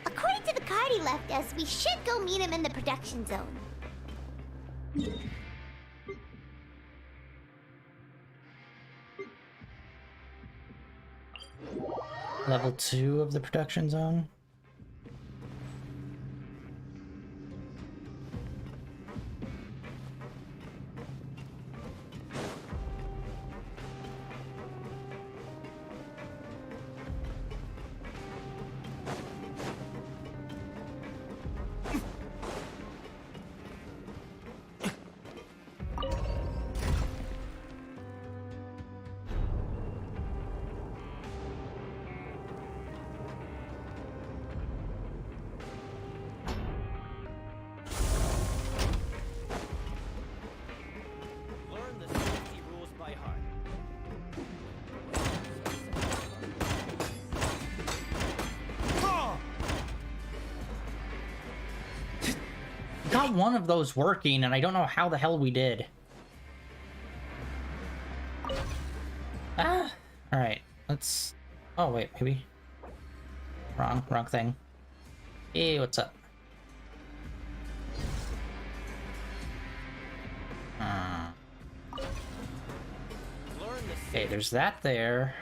According to the card he left us, we should go meet him in the production zone. Level 2 of the production zone. Got one of those working, and I don't know how the hell we did. Ah! Alright, let's... Oh, wait, maybe. Wrong thing. Hey, what's up? Okay, there's that there.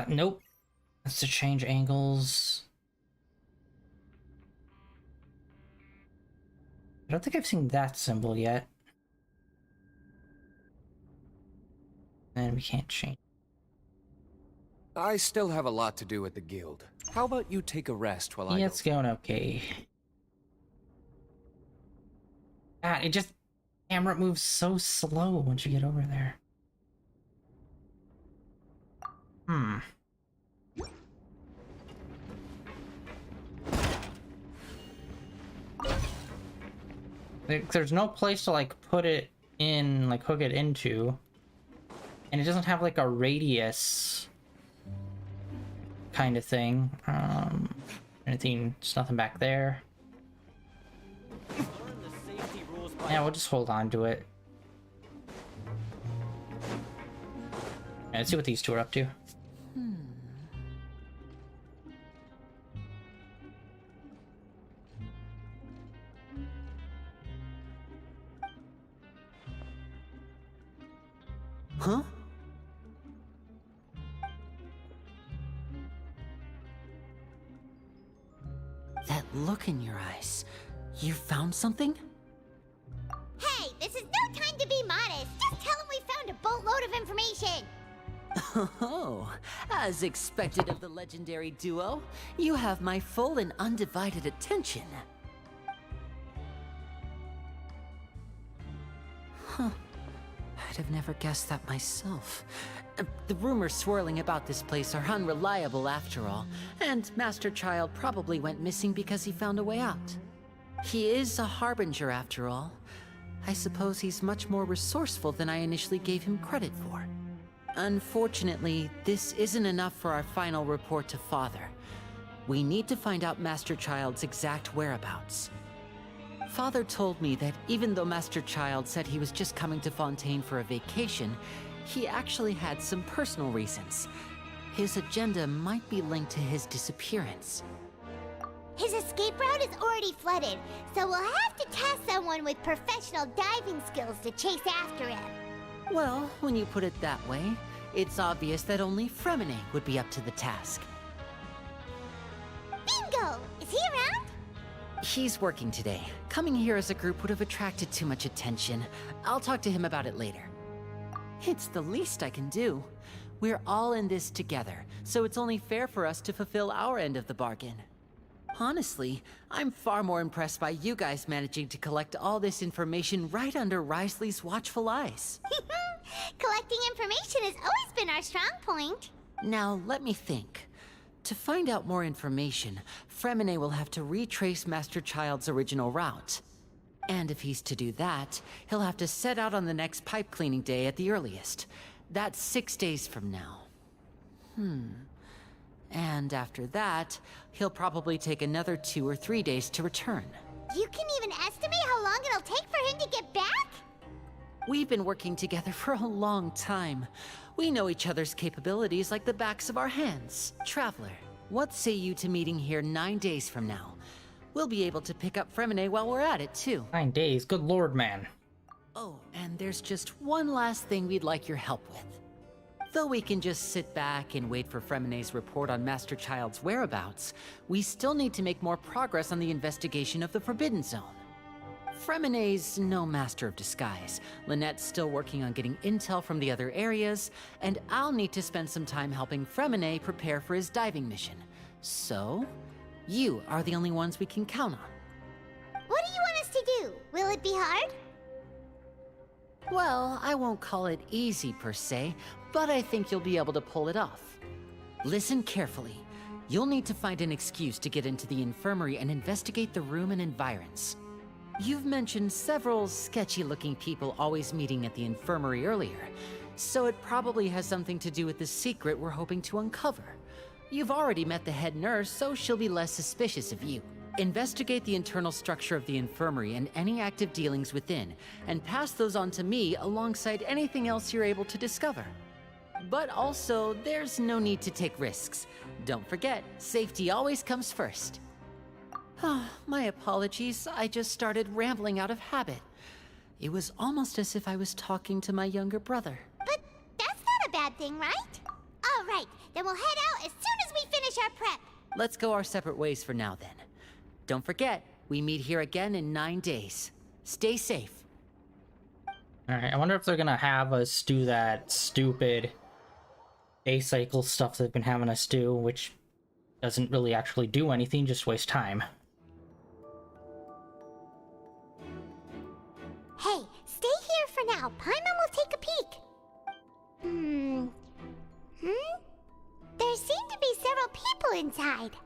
Nope. That's to change angles. I don't think I've seen that symbol yet. And we can't change. I still have a lot to do at the guild. How about you take a rest while I Yeah, it's going okay. God, it just... camera moves so slow once you get over there. There's no place to like put it in, like hook it into, and it doesn't have like a radius kind of thing. Anything? Just nothing back there. Yeah, we'll just hold on to it. Let's see what these two are up to. Huh? That look in your eyes. You found something? Hey, this is no time to be modest. Just tell him we found a boatload of information. Oh, as expected of the legendary duo, you have my full and undivided attention. Huh. have never guessed that myself. The rumors swirling about this place are unreliable after all, and Master Child probably went missing because he found a way out. He is a harbinger after all. I suppose he's much more resourceful than I initially gave him credit for. Unfortunately, this isn't enough for our final report to Father. We need to find out Master Child's exact whereabouts. Father told me that even though Master Child said he was just coming to Fontaine for a vacation, he actually had some personal reasons. His agenda might be linked to his disappearance. His escape route is already flooded, so we'll have to task someone with professional diving skills to chase after him. Well, when you put it that way, it's obvious that only Fremine would be up to the task. Bingo! Is he around? He's working today. Coming here as a group would have attracted too much attention. I'll talk to him about it later. It's the least I can do. We're all in this together, so it's only fair for us to fulfill our end of the bargain. Honestly, I'm far more impressed by you guys managing to collect all this information right under Risley's watchful eyes. Collecting information has always been our strong point. Now, let me think. To find out more information, Fremine will have to retrace Master Child's original route. And if he's to do that, he'll have to set out on the next pipe cleaning day at the earliest. That's 6 days from now. And after that, he'll probably take another 2 or 3 days to return. You can even estimate how long it'll take for him to get back? We've been working together for a long time. We know each other's capabilities like the backs of our hands. Traveler, what say you to meeting here 9 days from now? We'll be able to pick up Fremine while we're at it, too. 9 days? Good lord, man. Oh, and there's just one last thing we'd like your help with. Though we can just sit back and wait for Fremine's report on Master Child's whereabouts, we still need to make more progress on the investigation of the Forbidden Zone. Fremine's no master of disguise. Lynette's still working on getting intel from the other areas, and I'll need to spend some time helping Fremine prepare for his diving mission. So, you are the only ones we can count on. What do you want us to do? Will it be hard? Well, I won't call it easy per se, but I think you'll be able to pull it off. Listen carefully. You'll need to find an excuse to get into the infirmary and investigate the room and environs. You've mentioned several sketchy-looking people always meeting at the infirmary earlier, so it probably has something to do with the secret we're hoping to uncover. You've already met the head nurse, so she'll be less suspicious of you. Investigate the internal structure of the infirmary and any active dealings within, and pass those on to me alongside anything else you're able to discover. But also, there's no need to take risks. Don't forget, safety always comes first. My apologies, I just started rambling out of habit. It was almost as if I was talking to my younger brother. But that's not a bad thing, right? All right, then we'll head out as soon as we finish our prep. Let's go our separate ways for now, then. Don't forget, we meet here again in 9 days. Stay safe. Alright, I wonder if they're gonna have us do that stupid day cycle stuff they've been having us do, which doesn't really actually do anything, just waste time. Hey, stay here for now. Paimon will take a peek. There seem to be several people inside.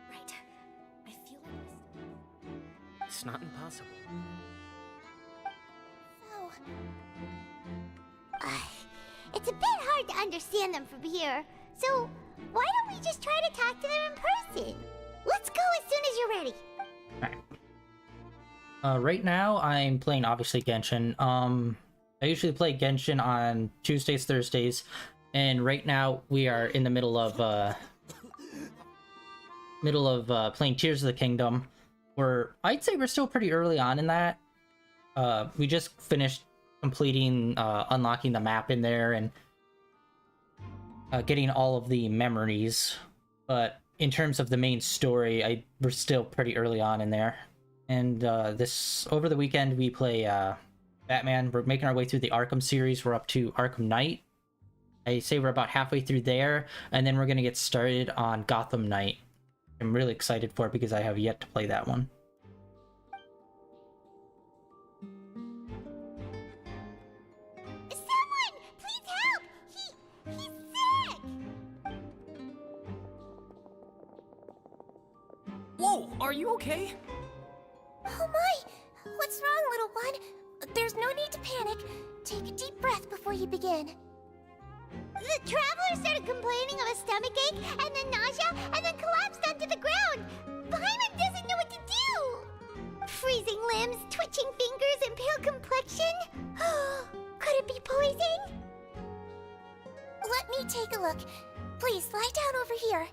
Right. I feel like it's not impossible. So... it's a bit hard to understand them from here. So, why don't we just try to talk to them in person? Let's go as soon as you're ready. Alright. Right now, I'm playing, obviously, Genshin. I usually play Genshin on Tuesdays, Thursdays, and right now, we are in the middle of playing Tears of the Kingdom, where I'd say we're still pretty early on in that. We just finished completing, unlocking the map in there, and getting all of the memories, but in terms of the main story, we're still pretty early on in there. And over the weekend we play Batman. We're making our way through the Arkham series. We're up to Arkham Knight. I say we're about halfway through there, and then we're gonna get started on Gotham Knight. I'm really excited for because I have yet to play that one. Someone! Please help! He's sick! Whoa, are you okay? Oh my! What's wrong, little one? There's no need to panic. Take a deep breath before you begin. The traveler started complaining of a stomachache, and then nausea, and then collapsed onto the ground. Paimon doesn't know what to do. Freezing limbs, twitching fingers, and pale complexion? Could it be poison? Let me take a look. Please, lie down over here.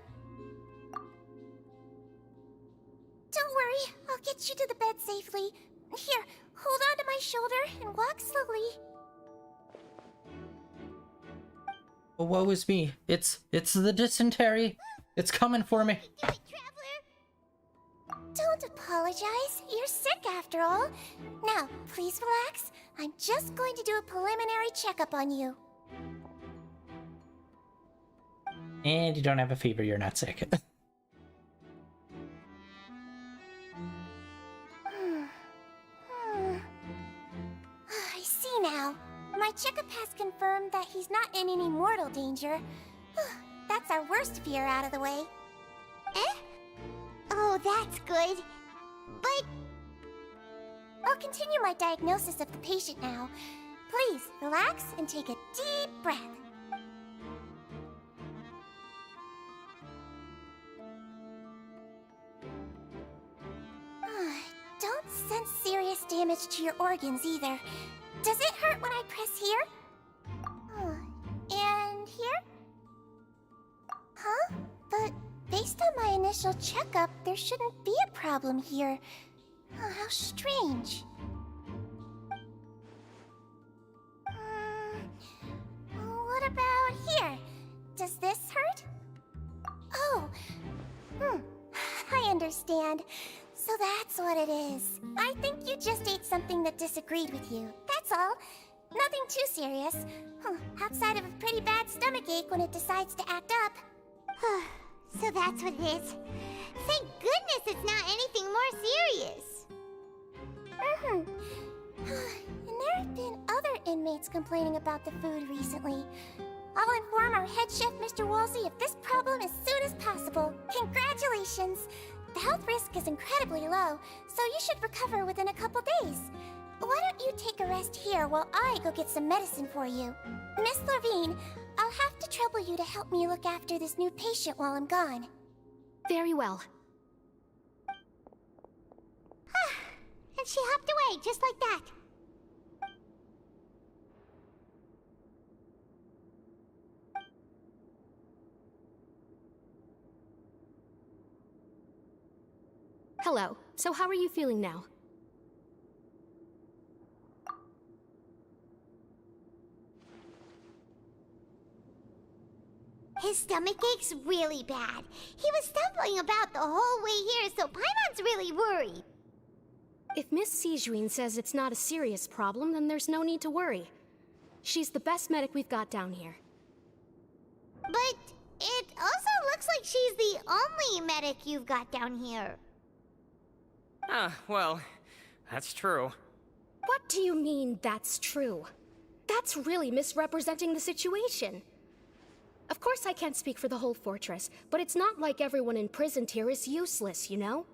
Don't worry, I'll get you to the bed safely. Here, hold on to my shoulder and walk slowly. Oh, woe is me. It's the dysentery. It's coming for me. Do it, traveler. Don't apologize. You're sick after all. Now, please relax. I'm just going to do a preliminary checkup on you. And you don't have a fever, you're not sick. I see now. My checkup has confirmed that he's not in any mortal danger. That's our worst fear out of the way. Eh? Oh, that's good. But I'll continue my diagnosis of the patient now. Please, relax and take a deep breath. Don't sense serious damage to your organs either. Does it hurt when I press here? And here? Huh? But based on my initial checkup, there shouldn't be a problem here. How strange. What about here? Does this hurt? Oh, I understand. So that's what it is. I think you just ate something that disagreed with you. That's all. Nothing too serious. Outside of a pretty bad stomachache when it decides to act up. So that's what it is. Thank goodness it's not anything more serious. And there have been other inmates complaining about the food recently. I'll inform our head chef, Mr. Wolsey, of this problem as soon as possible. Congratulations! The health risk is incredibly low, so you should recover within a couple days. Why don't you take a rest here while I go get some medicine for you? Miss Lorvine, I'll have to trouble you to help me look after this new patient while I'm gone. Very well. And she hopped away, just like that. Hello. So how are you feeling now? His stomach ache's really bad. He was stumbling about the whole way here, so Paimon's really worried. If Miss Sijuin says it's not a serious problem, then there's no need to worry. She's the best medic we've got down here. But it also looks like she's the only medic you've got down here. Well, that's true. What do you mean, that's true? That's really misrepresenting the situation. Of course I can't speak for the whole fortress, but it's not like everyone imprisoned here is useless, you know?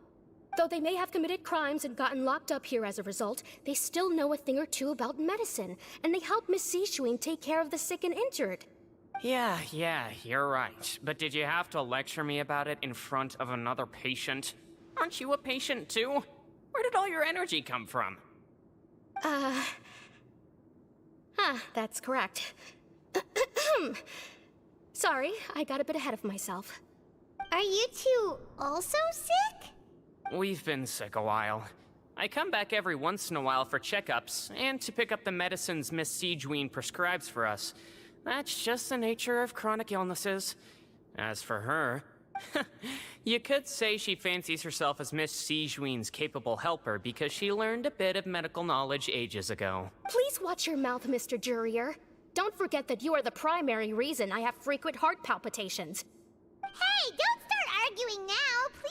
Though they may have committed crimes and gotten locked up here as a result, they still know a thing or two about medicine, and they help Miss Sijuin take care of the sick and injured. Yeah, you're right. But did you have to lecture me about it in front of another patient? Aren't you a patient too? Where did all your energy come from? That's correct. Sorry, I got a bit ahead of myself. Are you two also sick? We've been sick a while. I come back every once in a while for checkups, and to pick up the medicines Miss Sijuin prescribes for us. That's just the nature of chronic illnesses. As for her, you could say she fancies herself as Miss Sijuin's capable helper because she learned a bit of medical knowledge ages ago. Please watch your mouth, Mr. Jurier. Don't forget that you are the primary reason I have frequent heart palpitations. Hey, don't start arguing now. Please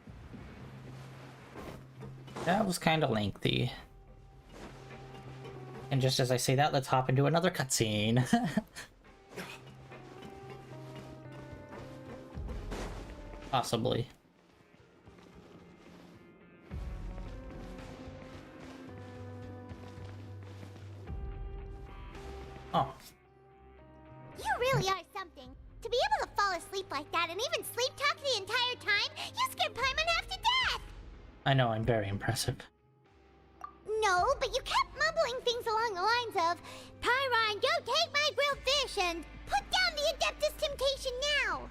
That was kind of lengthy. And just as I say that, let's hop into another cutscene. Possibly. Oh. You really are something. To be able to fall asleep like that and even sleep talk the entire time, you scared Paimon half to death! I know, I'm very impressive. No, but you kept mumbling things along the lines of, Pyron, don't take my grilled fish, and put down the Adeptus Temptation now!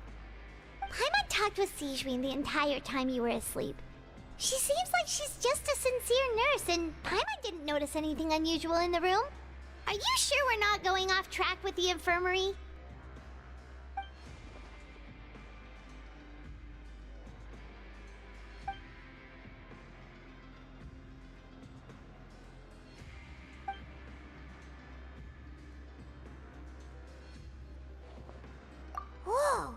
Paimon talked with Sijwin the entire time you were asleep. She seems like she's just a sincere nurse, and Paimon didn't notice anything unusual in the room. Are you sure we're not going off track with the infirmary? Whoa!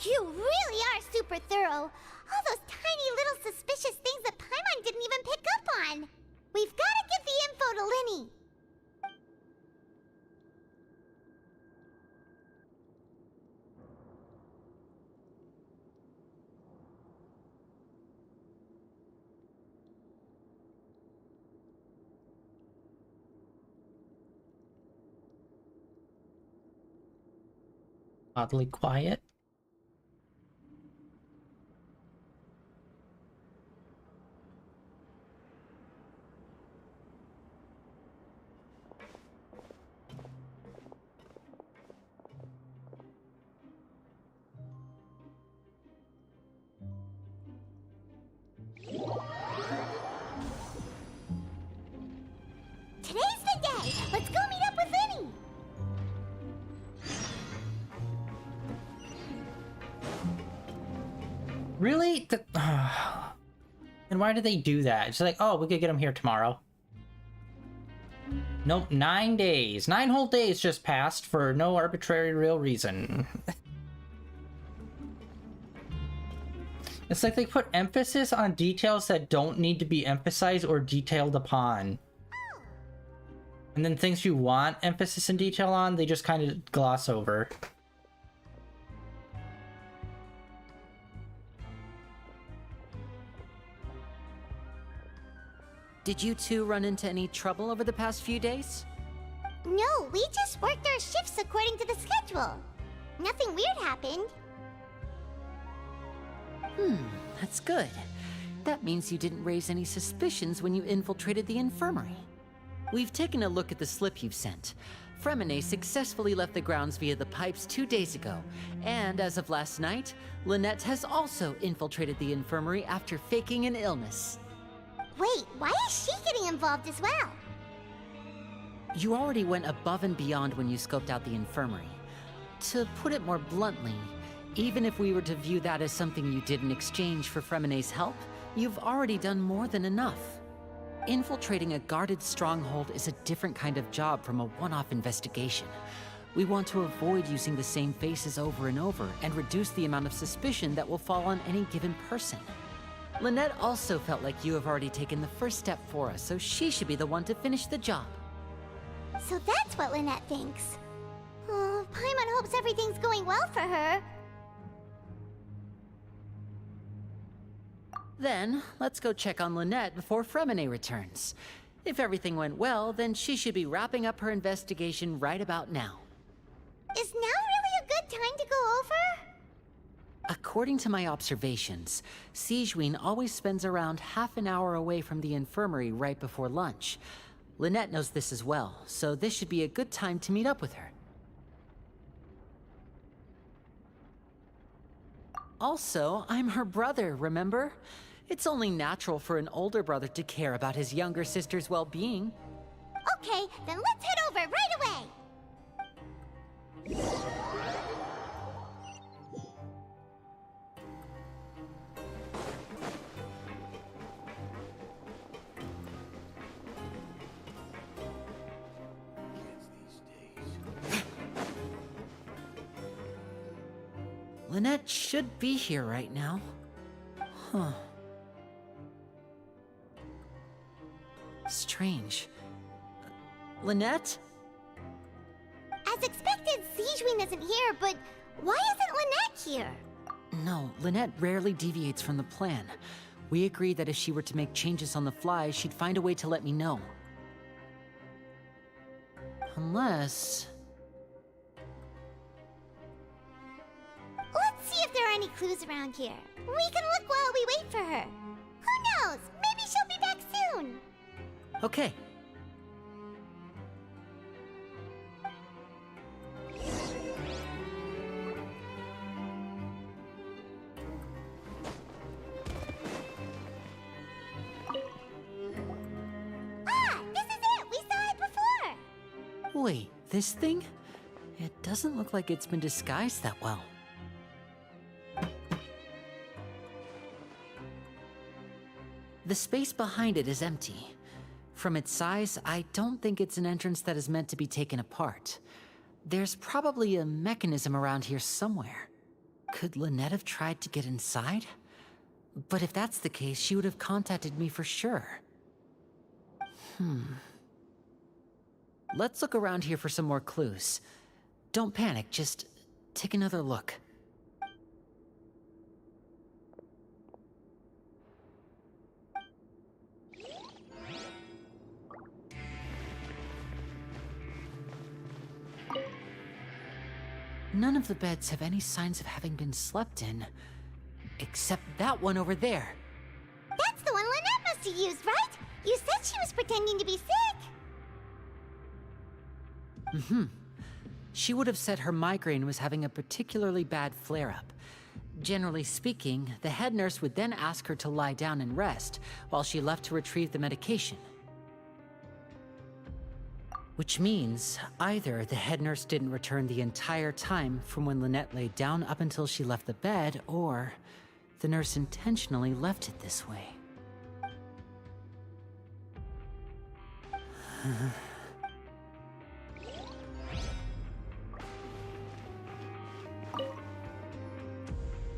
You really are super thorough! All those tiny little suspicious things that Paimon didn't even pick up on! We've gotta give the info to Linny! Oddly quiet. Today's the day! Let's go meet up with Linny! Really? And why did they do that? It's like, oh, we could get him here tomorrow. Nope, 9 days. 9 whole days just passed for no arbitrary real reason. It's like they put emphasis on details that don't need to be emphasized or detailed upon. And then things you want emphasis and detail on, they just kind of gloss over. Did you two run into any trouble over the past few days? No, we just worked our shifts according to the schedule. Nothing weird happened. That's good. That means you didn't raise any suspicions when you infiltrated the infirmary. We've taken a look at the slip you've sent. Fremine successfully left the grounds via the pipes 2 days ago, and as of last night, Lynette has also infiltrated the infirmary after faking an illness. Wait, why is she getting involved as well? You already went above and beyond when you scoped out the infirmary. To put it more bluntly, even if we were to view that as something you did in exchange for Fremine's help, you've already done more than enough. Infiltrating a guarded stronghold is a different kind of job from a one-off investigation. We want to avoid using the same faces over and over and reduce the amount of suspicion that will fall on any given person. Lynette also felt like you have already taken the first step for us, so she should be the one to finish the job. So that's what Lynette thinks. Oh, Paimon hopes everything's going well for her. Then, let's go check on Lynette before Fremine returns. If everything went well, then she should be wrapping up her investigation right about now. Is now really a good time to go over? According to my observations, Sijwin always spends around half an hour away from the infirmary right before lunch. Lynette knows this as well, so this should be a good time to meet up with her. Also, I'm her brother, remember? It's only natural for an older brother to care about his younger sister's well-being. Okay, then let's head over right away! Lynette should be here right now. Huh. Strange. Lynette? As expected, Siegewein isn't here, but why isn't Lynette here? No, Lynette rarely deviates from the plan. We agreed that if she were to make changes on the fly, she'd find a way to let me know. Unless... Let's see if there are any clues around here. We can look while we wait for her. Who knows? Maybe she'll be back soon. Okay. Ah, this is it! We saw it before! Wait, this thing? It doesn't look like it's been disguised that well. The space behind it is empty. From its size, I don't think it's an entrance that is meant to be taken apart. There's probably a mechanism around here somewhere. Could Lynette have tried to get inside? But if that's the case, she would have contacted me for sure. Let's look around here for some more clues. Don't panic, just take another look. None of the beds have any signs of having been slept in, except that one over there. That's the one Lynette must have used, right? You said she was pretending to be sick. She would have said her migraine was having a particularly bad flare-up. Generally speaking, the head nurse would then ask her to lie down and rest, while she left to retrieve the medication. Which means, either the head nurse didn't return the entire time from when Lynette laid down up until she left the bed, or the nurse intentionally left it this way.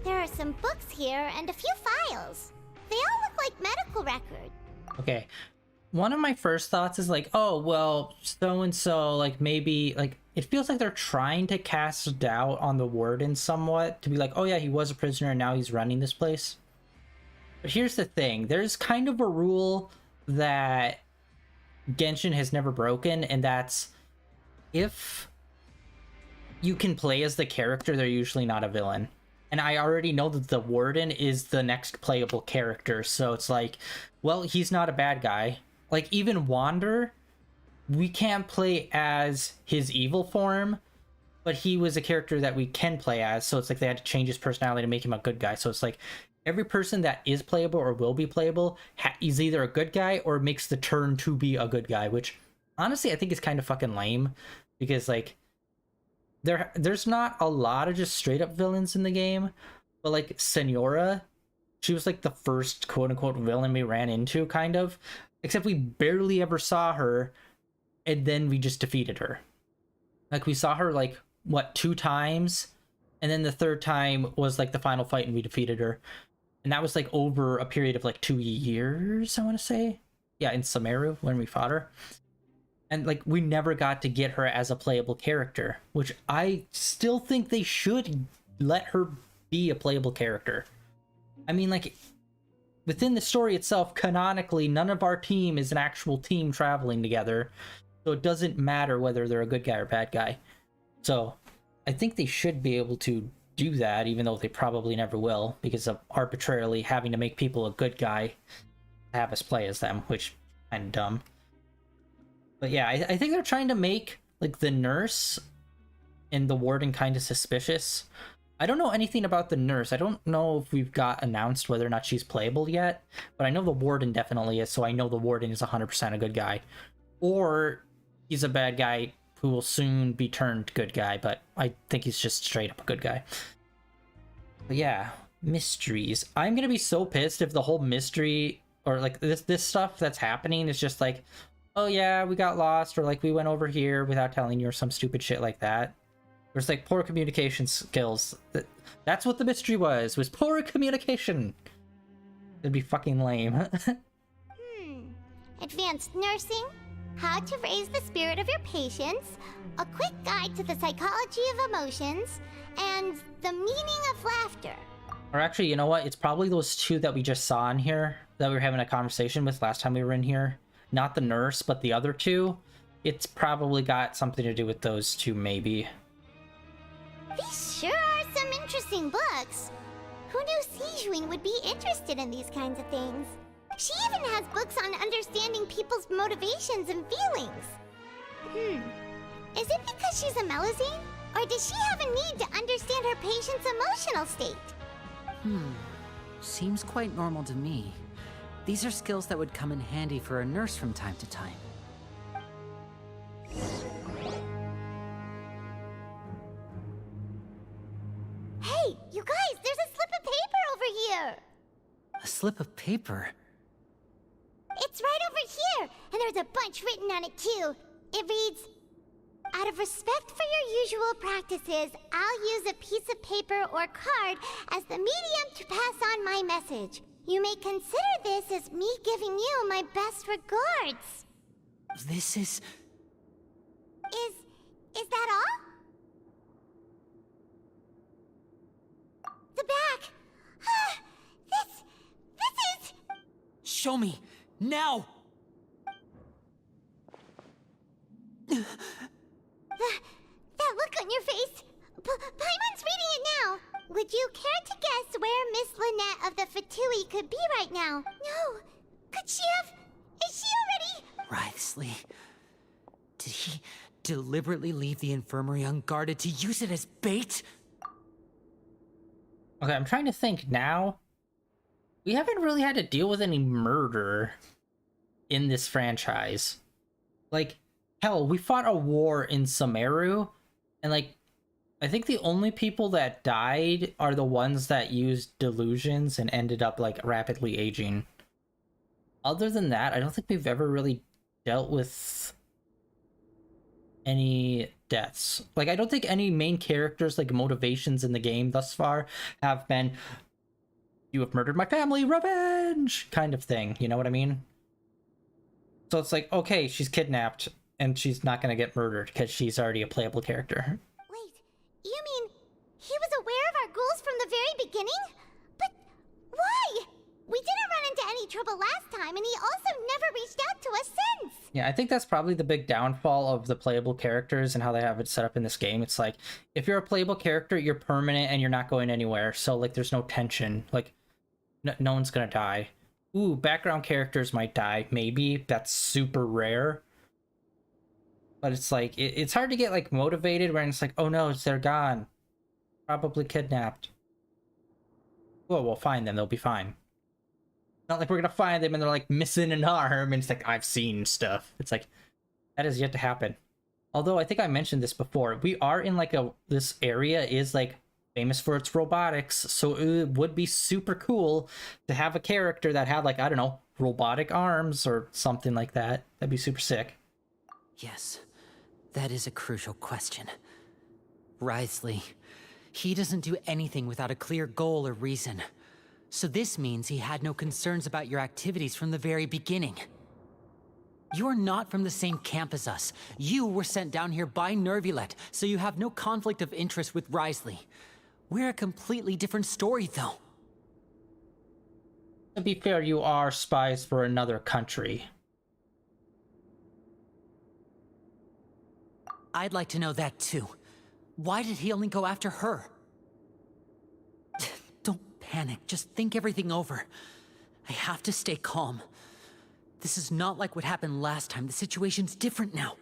There are some books here and a few files. They all look like medical records. Okay. One of my first thoughts is like, oh, well, so-and-so, like, maybe, like, it feels like they're trying to cast doubt on the warden somewhat, to be like, oh yeah, he was a prisoner and now he's running this place. But here's the thing, there's kind of a rule that Genshin has never broken, and that's, if you can play as the character, they're usually not a villain. And I already know that the warden is the next playable character, so it's like, well, he's not a bad guy. Like, even Wander, we can't play as his evil form, but he was a character that we can play as, so it's like they had to change his personality to make him a good guy. So it's like, every person that is playable or will be playable is either a good guy or makes the turn to be a good guy, which, honestly, I think is kind of fucking lame, because, like, there's not a lot of just straight-up villains in the game, but, like, Senora, she was, like, the first quote-unquote villain we ran into, kind of. Except we barely ever saw her, and then we just defeated her. Like, we saw her, like, what, 2 times? And then the 3rd time was, like, the final fight, and we defeated her. And that was, like, over a period of, like, 2 years, I want to say? Yeah, in Sumeru, when we fought her. And, like, we never got to get her as a playable character, which I still think they should let her be a playable character. I mean, like, within the story itself, canonically, none of our team is an actual team traveling together, so it doesn't matter whether they're a good guy or bad guy. So, I think they should be able to do that, even though they probably never will, because of arbitrarily having to make people a good guy to have us play as them, which is kind of dumb. But yeah, I think they're trying to make, like, the nurse and the warden kind of suspicious. I don't know anything about the nurse. I don't know if we've got announced whether or not she's playable yet, but I know the warden definitely is, so I know the warden is 100% a good guy. Or he's a bad guy who will soon be turned good guy, but I think he's just straight up a good guy. But yeah, mysteries. I'm gonna be so pissed if the whole mystery, or like this stuff that's happening is just like, oh yeah, we got lost, or like we went over here without telling you, or some stupid shit like that. There's like poor communication skills. That's what the mystery was poor communication. It'd be fucking lame. advanced nursing, how to raise the spirit of your patients, a quick guide to the psychology of emotions, and the meaning of laughter. Or actually, you know what? It's probably those two that we just saw in here that we were having a conversation with last time we were in here. Not the nurse, but the other two. It's probably got something to do with those two, maybe. These sure are some interesting books. Who knew Sijuin would be interested in these kinds of things? She even has books on understanding people's motivations and feelings. Is it because she's a Melusine? Or does she have a need to understand her patient's emotional state? Seems quite normal to me. These are skills that would come in handy for a nurse from time to time. Hey, you guys, there's a slip of paper over here! A slip of paper? It's right over here, and there's a bunch written on it too. It reads, "Out of respect for your usual practices, I'll use a piece of paper or card as the medium to pass on my message. You may consider this as me giving you my best regards." This is... Is that all? The back. This is... Show me! Now! That look on your face. Paimon's reading it now. Would you care to guess where Miss Lynette of the Fatui could be right now? No. Could she have... Is she already... Wriothesley. Did he deliberately leave the infirmary unguarded to use it as bait? Okay, I'm trying to think now. We haven't really had to deal with any murder in this franchise. Like, hell, we fought a war in Sumeru, and like, I think the only people that died are the ones that used delusions and ended up like rapidly aging. Other than that, I don't think we've ever really dealt with any deaths. Like, I don't think any main characters, like, motivations in the game thus far have been, "You have murdered my family, revenge!" kind of thing, you know what I mean? So it's like, okay, she's kidnapped, and she's not gonna get murdered because she's already a playable character. Wait, you mean he was aware of our goals from the very beginning? But why? We didn't run into any trouble last time, and he also never reached out to us since! Yeah, I think that's probably the big downfall of the playable characters and how they have it set up in this game. It's like, if you're a playable character, you're permanent and you're not going anywhere, so like there's no tension. Like, no one's gonna die. Ooh, background characters might die, maybe. That's super rare. But it's like, it's hard to get like motivated when it's like, oh no, they're gone. Probably kidnapped. Well, we'll find them, they'll be fine. Not like we're gonna find them and they're like missing an arm and it's like, I've seen stuff. It's like, that is yet to happen. Although I think I mentioned this before, we are in like this area is like famous for its robotics, so it would be super cool to have a character that had like, I don't know, robotic arms or something like that. That'd be super sick. Yes, that is a crucial question. Wriothesley, he doesn't do anything without a clear goal or reason. So this means he had no concerns about your activities from the very beginning. You're not from the same camp as us. You were sent down here by Nervulet, so you have no conflict of interest with Wriothesley. We're a completely different story, though. To be fair, you are spies for another country. I'd like to know that too. Why did he only go after her? Don't panic, just think everything over. I have to stay calm. This is not like what happened last time. The situation's different now.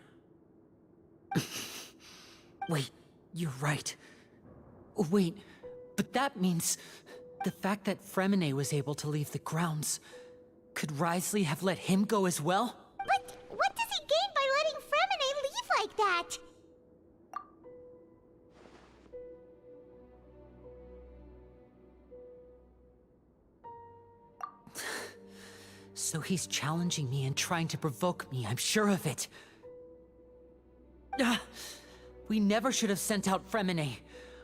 Wait, you're right. Wait, but that means the fact that Fremine was able to leave the grounds. Could Wriothesley have let him go as well? But what does he gain by letting Fremine leave like that? So he's challenging me and trying to provoke me, I'm sure of it. We never should have sent out Fremine.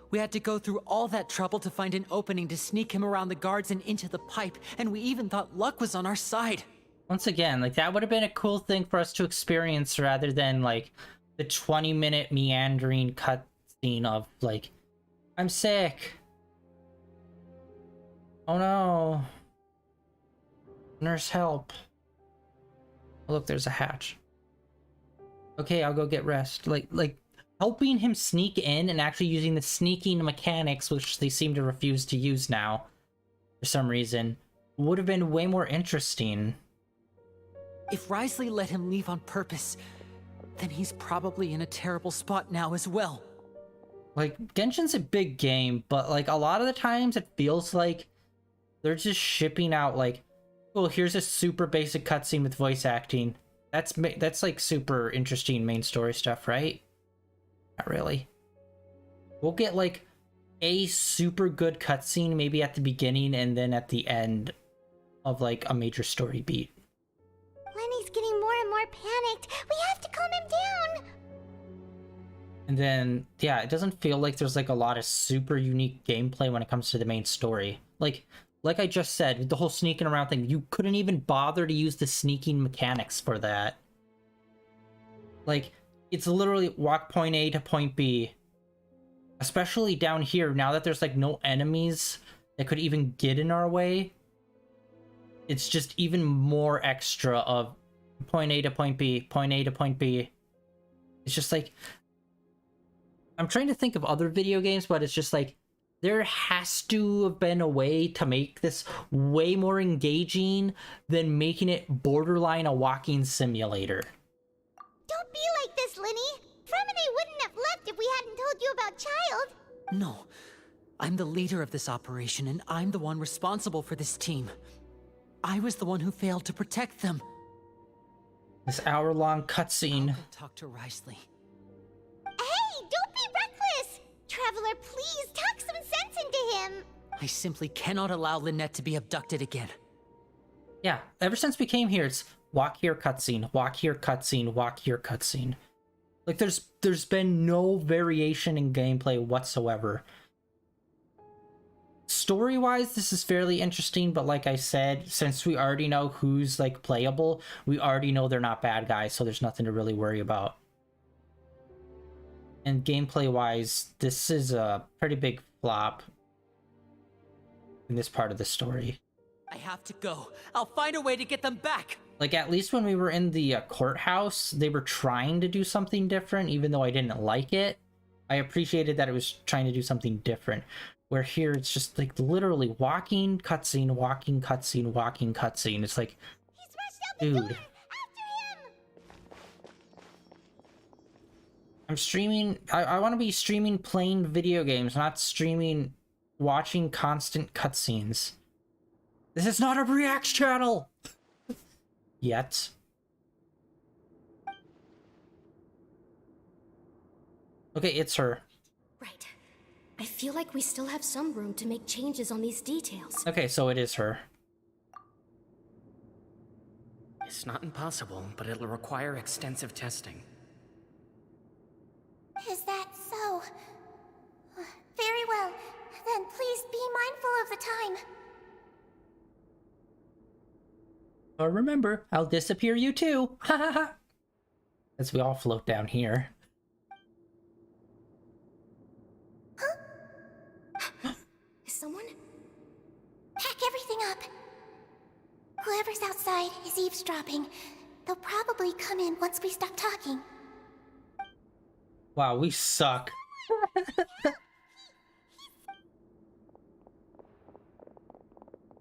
We had to go through all that trouble to find an opening to sneak him around the guards and into the pipe, and we even thought luck was on our side. Once again, like, that would have been a cool thing for us to experience rather than, like, the 20-minute meandering cutscene of, like, I'm sick. Oh no. Nurse, help. Look, there's a hatch. Okay, I'll go get rest. Like helping him sneak in and actually using the sneaking mechanics, which they seem to refuse to use now for some reason, would have been way more interesting. If Risley let him leave on purpose, then he's probably in a terrible spot now as well. Like, Genshin's a big game, but like a lot of the times it feels like they're just shipping out like, oh, here's a super basic cutscene with voice acting. That's like super interesting main story stuff, right? Not really. We'll get like a super good cutscene maybe at the beginning and then at the end of like a major story beat. Lenny's getting more and more panicked. We have to calm him down. And then, yeah, it doesn't feel like there's like a lot of super unique gameplay when it comes to the main story. Like I just said, with the whole sneaking around thing, you couldn't even bother to use the sneaking mechanics for that. Like, it's literally walk point A to point B. Especially down here, now that there's like no enemies that could even get in our way. It's just even more extra of point A to point B, point A to point B. It's just like, I'm trying to think of other video games, but it's just like, there has to have been a way to make this way more engaging than making it borderline a walking simulator. Don't be like this, Lenny. Fremine wouldn't have left if we hadn't told you about Child. No. I'm the leader of this operation, and I'm the one responsible for this team. I was the one who failed to protect them. This hour-long cutscene. Talk to Risley. Hey, don't be reckless! Traveler, please talk some sense into him. I simply cannot allow Lynette to be abducted again. Yeah, ever since we came here, it's walk here, cutscene, walk here, cutscene, walk here, cutscene. Like, there's been no variation in gameplay whatsoever. Story-wise, this is fairly interesting, but like I said, since we already know who's, like, playable, we already know they're not bad guys, so there's nothing to really worry about. And gameplay-wise, this is a pretty big flop in this part of the story. I have to go. I'll find a way to get them back! Like, at least when we were in the courthouse, they were trying to do something different, even though I didn't like it. I appreciated that it was trying to do something different. Where here, it's just, like, literally walking, cutscene, walking, cutscene, walking, cutscene. It's like, dude. I'm streaming, I want to be streaming playing video games, not streaming watching constant cutscenes. This is not a React channel! Yet. Okay, it's her. Right. I feel like we still have some room to make changes on these details. Okay, so it is her. It's not impossible, but it'll require extensive testing. Is that so? Very well. Then please be mindful of the time. Oh, remember, I'll disappear you too. Ha ha ha. As we all float down here. Is someone? Pack everything up. Whoever's outside is eavesdropping. They'll probably come in once we stop talking. Wow, we suck.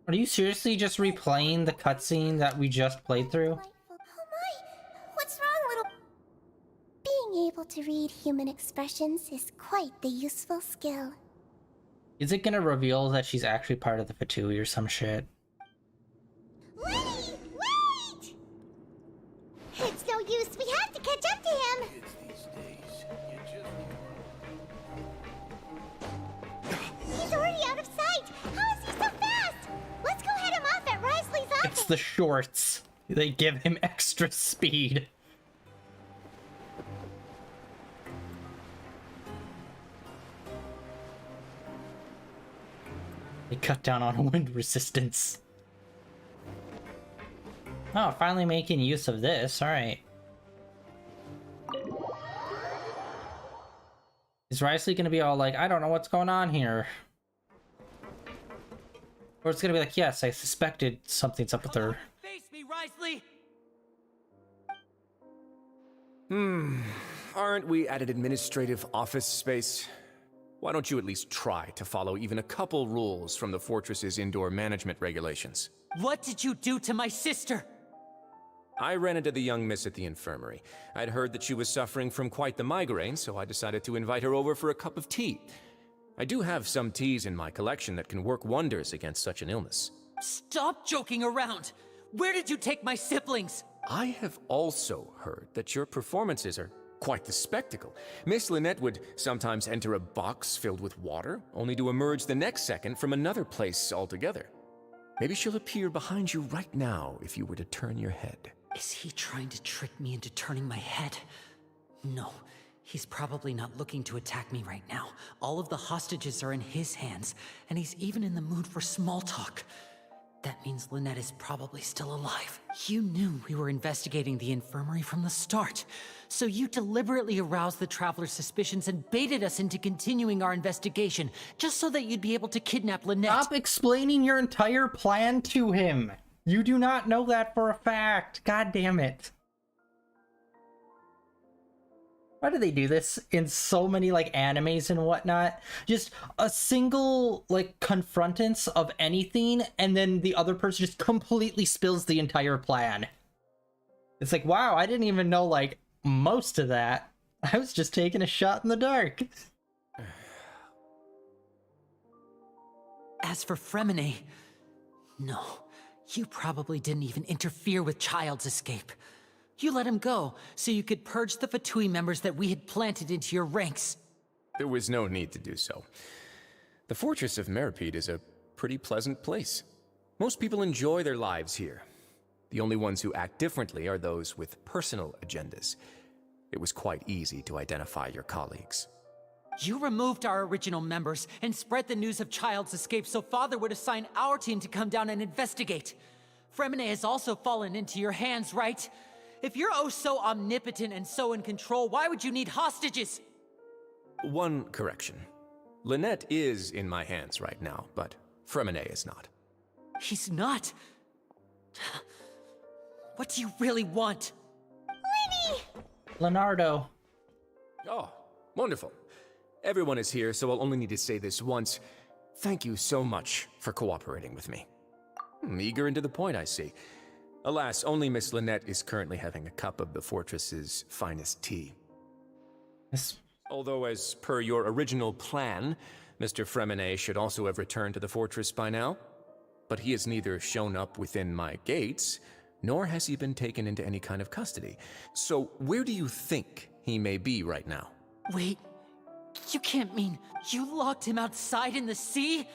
Are you seriously just replaying the cutscene that we just played through? Oh my! What's wrong, little... Being able to read human expressions is quite the useful skill. Is it gonna reveal that she's actually part of the Fatui or some shit? Lenny! Wait! It's no use, we have to catch up to him! He's already out of sight! How is he so fast? Let's go head him off at Risley's office! It's the shorts. They give him extra speed. They cut down on wind resistance. Oh, finally making use of this. Alright. Is Risley gonna be all like, I don't know what's going on here? Or it's gonna be like, yes, I suspected something's up with her. Face me, Risley! Aren't we at an administrative office space? Why don't you at least try to follow even a couple rules from the fortress's indoor management regulations? What did you do to my sister? I ran into the young miss at the infirmary. I'd heard that she was suffering from quite the migraine, so I decided to invite her over for a cup of tea. I do have some teas in my collection that can work wonders against such an illness. Stop joking around! Where did you take my siblings? I have also heard that your performances are quite the spectacle. Miss Lynette would sometimes enter a box filled with water, only to emerge the next second from another place altogether. Maybe she'll appear behind you right now if you were to turn your head. Is he trying to trick me into turning my head? No, he's probably not looking to attack me right now. All of the hostages are in his hands, and he's even in the mood for small talk. That means Lynette is probably still alive. You knew we were investigating the infirmary from the start, so you deliberately aroused the Traveler's suspicions and baited us into continuing our investigation, just so that you'd be able to kidnap Lynette. Stop explaining your entire plan to him! You do not know that for a fact! God damn it. Why do they do this in so many, like, animes and whatnot? Just a single, like, confrontance of anything, and then the other person just completely spills the entire plan. It's like, wow, I didn't even know, like, most of that. I was just taking a shot in the dark. As for Fremine, no, you probably didn't even interfere with Child's escape. You let him go, so you could purge the Fatui members that we had planted into your ranks. There was no need to do so. The Fortress of Meripede is a pretty pleasant place. Most people enjoy their lives here. The only ones who act differently are those with personal agendas. It was quite easy to identify your colleagues. You removed our original members and spread the news of Child's escape so Father would assign our team to come down and investigate. Fremine has also fallen into your hands, right? If you're oh so omnipotent and so in control, why would you need hostages? One correction. Lynette is in my hands right now, but Fremine is not. He's not? What do you really want? Lenny! Leonardo. Oh, wonderful. Everyone is here, so I'll only need to say this once. Thank you so much for cooperating with me. Eager and to the point, I see. Alas, only Miss Lynette is currently having a cup of the fortress's finest tea. Yes. Although, as per your original plan, Mr. Fremine should also have returned to the fortress by now. But he has neither shown up within my gates, nor has he been taken into any kind of custody. So where do you think he may be right now? Wait, you can't mean you locked him outside in the sea?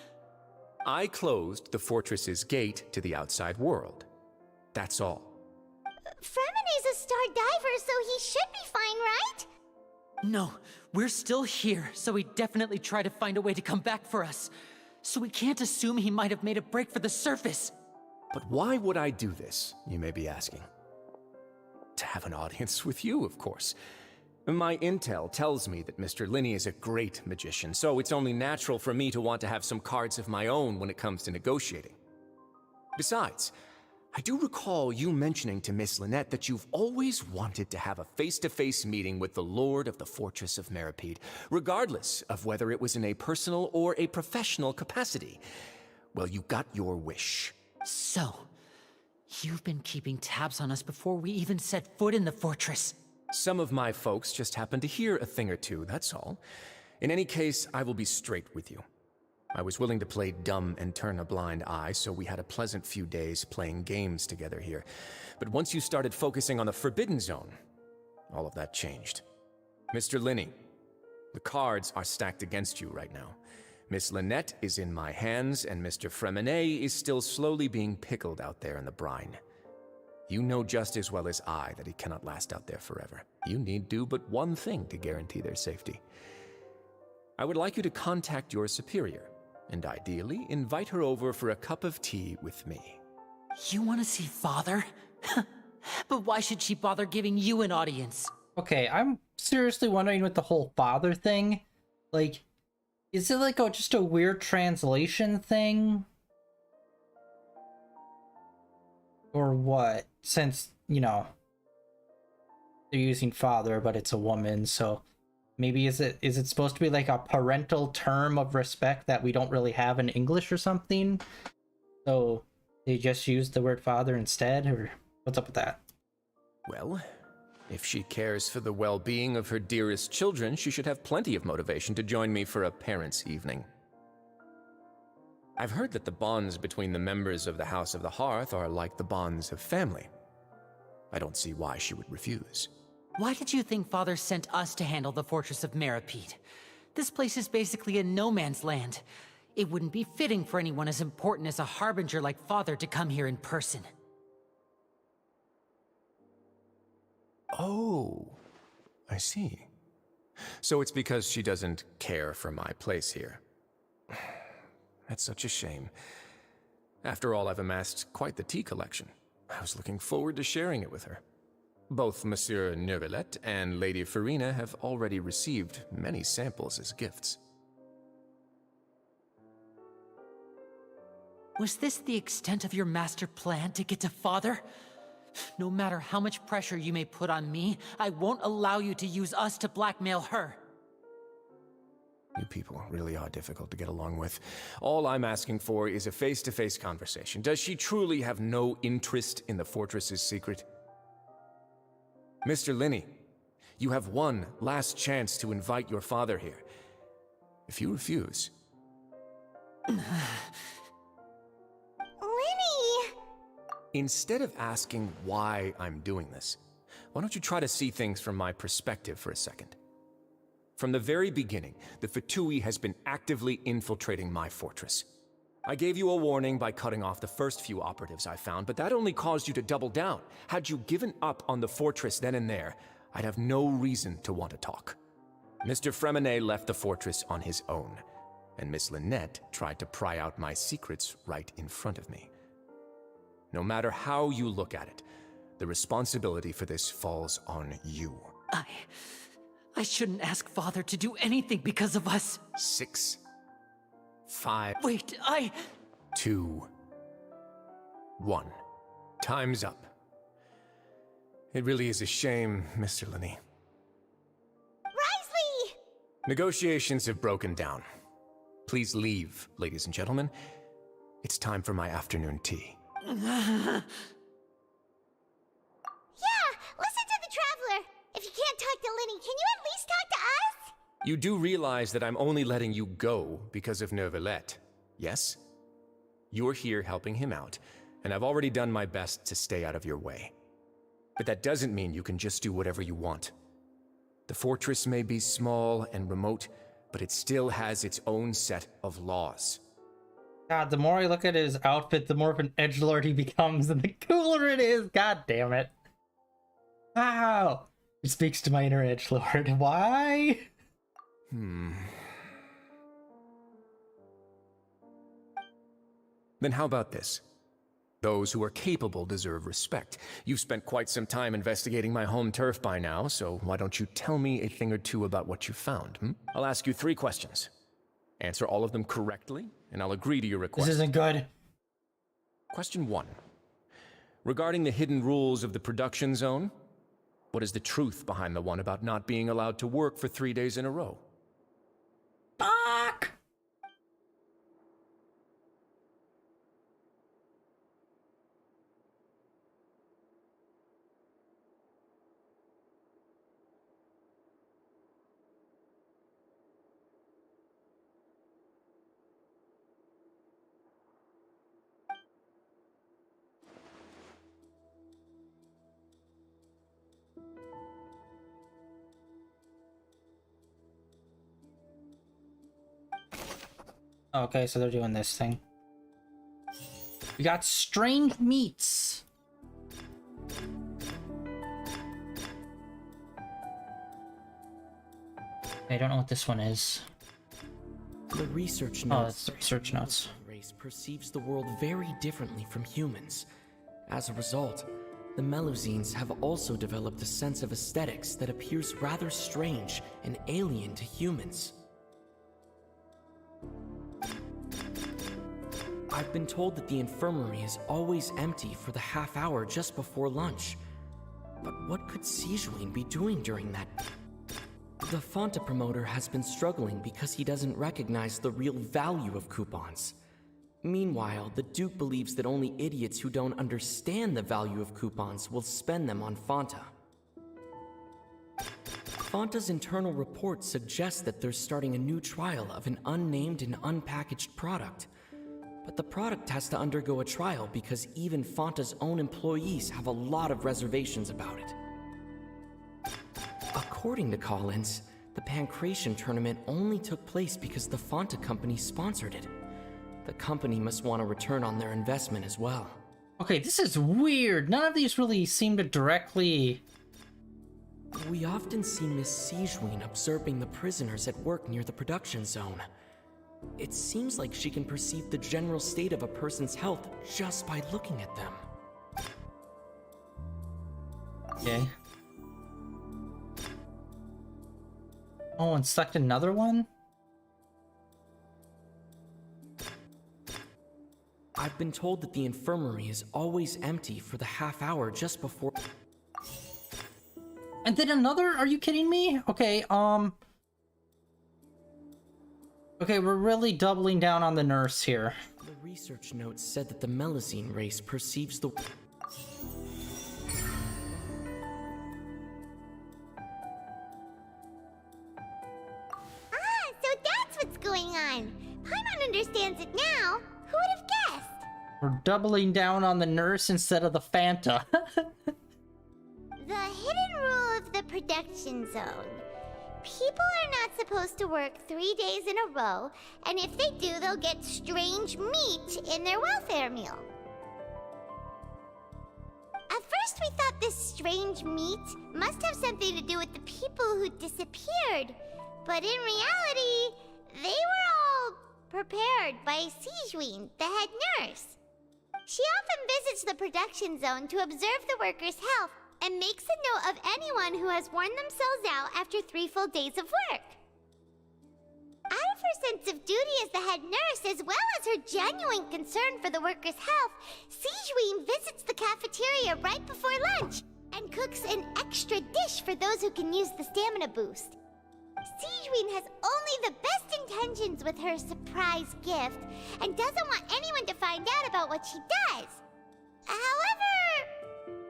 I closed the fortress's gate to the outside world. That's all. Fremine's a star diver, so he should be fine, right? No, we're still here, so he definitely tried to find a way to come back for us. So we can't assume he might have made a break for the surface. But why would I do this, you may be asking? To have an audience with you, of course. My intel tells me that Mr. Linney is a great magician, so it's only natural for me to want to have some cards of my own when it comes to negotiating. Besides, I do recall you mentioning to Miss Lynette that you've always wanted to have a face-to-face meeting with the Lord of the Fortress of Meripede, regardless of whether it was in a personal or a professional capacity. Well, you got your wish. So, you've been keeping tabs on us before we even set foot in the fortress. Some of my folks just happened to hear a thing or two, that's all. In any case, I will be straight with you. I was willing to play dumb and turn a blind eye, so we had a pleasant few days playing games together here. But once you started focusing on the Forbidden Zone, all of that changed. Mr. Linney, the cards are stacked against you right now. Miss Lynette is in my hands, and Mr. Fremine is still slowly being pickled out there in the brine. You know just as well as I that he cannot last out there forever. You need do but one thing to guarantee their safety. I would like you to contact your superior, and ideally invite her over for a cup of tea with me. You want to see Father? But why should she bother giving you an audience? Okay, I'm seriously wondering with the whole father thing. Like, is it like just a weird translation thing? Or what? Since, you know, they're using father, but it's a woman, so maybe is it supposed to be like a parental term of respect that we don't really have in English or something? So they just use the word father instead, or what's up with that? Well, if she cares for the well-being of her dearest children, she should have plenty of motivation to join me for a parents' evening. I've heard that the bonds between the members of the House of the Hearth are like the bonds of family. I don't see why she would refuse. Why did you think Father sent us to handle the Fortress of Meripede? This place is basically a no-man's land. It wouldn't be fitting for anyone as important as a Harbinger like Father to come here in person. Oh, I see. So it's because she doesn't care for my place here. That's such a shame. After all, I've amassed quite the tea collection. I was looking forward to sharing it with her. Both Monsieur Neuvillette and Lady Farina have already received many samples as gifts. Was this the extent of your master plan to get to Father? No matter how much pressure you may put on me, I won't allow you to use us to blackmail her. You people really are difficult to get along with. All I'm asking for is a face-to-face conversation. Does she truly have no interest in the fortress's secret? Mr. Linney, you have one last chance to invite your father here. If you refuse... Linny! Instead of asking why I'm doing this, why don't you try to see things from my perspective for a second? From the very beginning, the Fatui has been actively infiltrating my fortress. I gave you a warning by cutting off the first few operatives I found, but that only caused you to double down. Had you given up on the fortress then and there, I'd have no reason to want to talk. Mr. Fremenet left the fortress on his own, and Miss Lynette tried to pry out my secrets right in front of me. No matter how you look at it, the responsibility for this falls on you. I shouldn't ask Father to do anything because of us. 6, 5... Wait, 2, 1. Time's up. It really is a shame, Mr. Linney. Risley! Negotiations have broken down. Please leave, ladies and gentlemen. It's time for my afternoon tea. Yeah, listen to the Traveler. If you can't talk to Linny, can you at least talk to us? You do realize that I'm only letting you go because of Neuvillette, yes? You're here helping him out, and I've already done my best to stay out of your way. But that doesn't mean you can just do whatever you want. The fortress may be small and remote, but it still has its own set of laws. God, the more I look at his outfit, the more of an edgelord he becomes, and the cooler it is. God damn it. Wow. It speaks to my inner edgelord. Why? Then how about this? Those who are capable deserve respect. You've spent quite some time investigating my home turf by now, so why don't you tell me a thing or two about what you found? I'll ask you 3 questions. Answer all of them correctly, and I'll agree to your request. This isn't good. Question 1. Regarding the hidden rules of the production zone, what is the truth behind the one about not being allowed to work for 3 days in a row? Fuck! Okay, so they're doing this thing. We got strange meats. I don't know what this one is. The research Oh, notes. that's the research notes. The race perceives the world very differently from humans. As a result, The Melusines have also developed a sense of aesthetics that appears rather strange and alien to humans. I've been told that the infirmary is always empty for the half hour just before lunch. But what could Sijuin be doing during that? The Fonta promoter has been struggling because he doesn't recognize the real value of coupons. Meanwhile, the Duke believes that only idiots who don't understand the value of coupons will spend them on Fonta. Fonta's internal report suggests that they're starting a new trial of an unnamed and unpackaged product. But the product has to undergo a trial because even Fonta's own employees have a lot of reservations about it. According to Collins, the Pancration tournament only took place because the Fonta company sponsored it. The company must want a return on their investment as well. Okay, this is weird. None of these really seem to directly... We often see Miss Sijuin observing the prisoners at work near the production zone. It seems like she can perceive the general state of a person's health just by looking at them. Okay. Oh, and select another one? I've been told that the infirmary is always empty for the half hour just before... And then another? Are you kidding me? Okay, okay, we're really doubling down on the nurse here. The research notes said that the Melusine race perceives the... Ah, so that's what's going on. Paimon understands it now. Who would have guessed? We're doubling down on the nurse instead of the Fanta. The hidden rule of the production zone. People are not supposed to work 3 days in a row, and if they do, they'll get strange meat in their welfare meal. At first we thought this strange meat must have something to do with the people who disappeared, but in reality, they were all prepared by Sijuin, the head nurse. She often visits the production zone to observe the workers' health and makes a note of anyone who has worn themselves out after 3 full days of work. Out of her sense of duty as the head nurse, as well as her genuine concern for the workers' health, Sijuin visits the cafeteria right before lunch and cooks an extra dish for those who can use the stamina boost. Sijuin has only the best intentions with her surprise gift and doesn't want anyone to find out about what she does. However,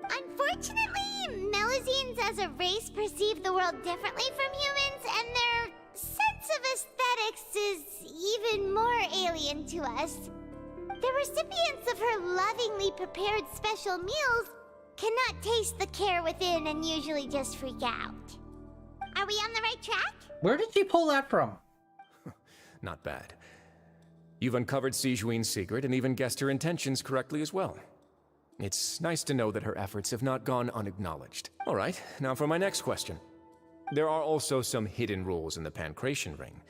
unfortunately, Melusines as a race perceive the world differently from humans, and their sense of aesthetics is even more alien to us. The recipients of her lovingly prepared special meals cannot taste the care within and usually just freak out. Are we on the right track? Where did she pull that from? Not bad. You've uncovered Sijuin's secret and even guessed her intentions correctly as well. It's nice to know that her efforts have not gone unacknowledged. All right, now for my next question. There are also some hidden rules in the Pancration Ring,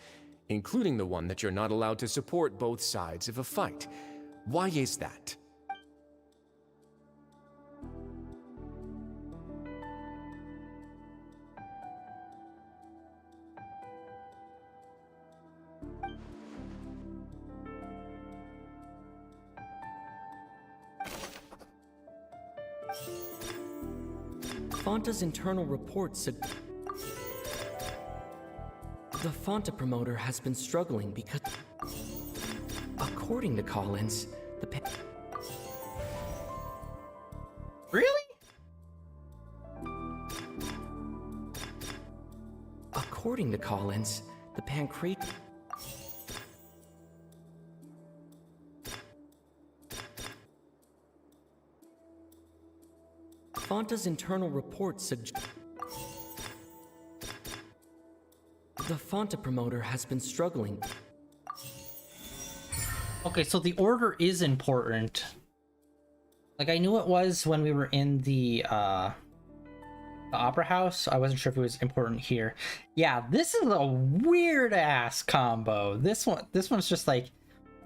including the one that you're not allowed to support both sides of a fight. Why is that? Fonta's internal report said the Fonta promoter has been struggling because, according to Collins, the Really? According to Collins, the pancreas... Fonta's internal report suggests the Fonta promoter has been struggling. Okay, so the order is important. Like, I knew it was when we were in the Opera House. I wasn't sure if it was important here. Yeah, this is a weird-ass combo. This one's just like,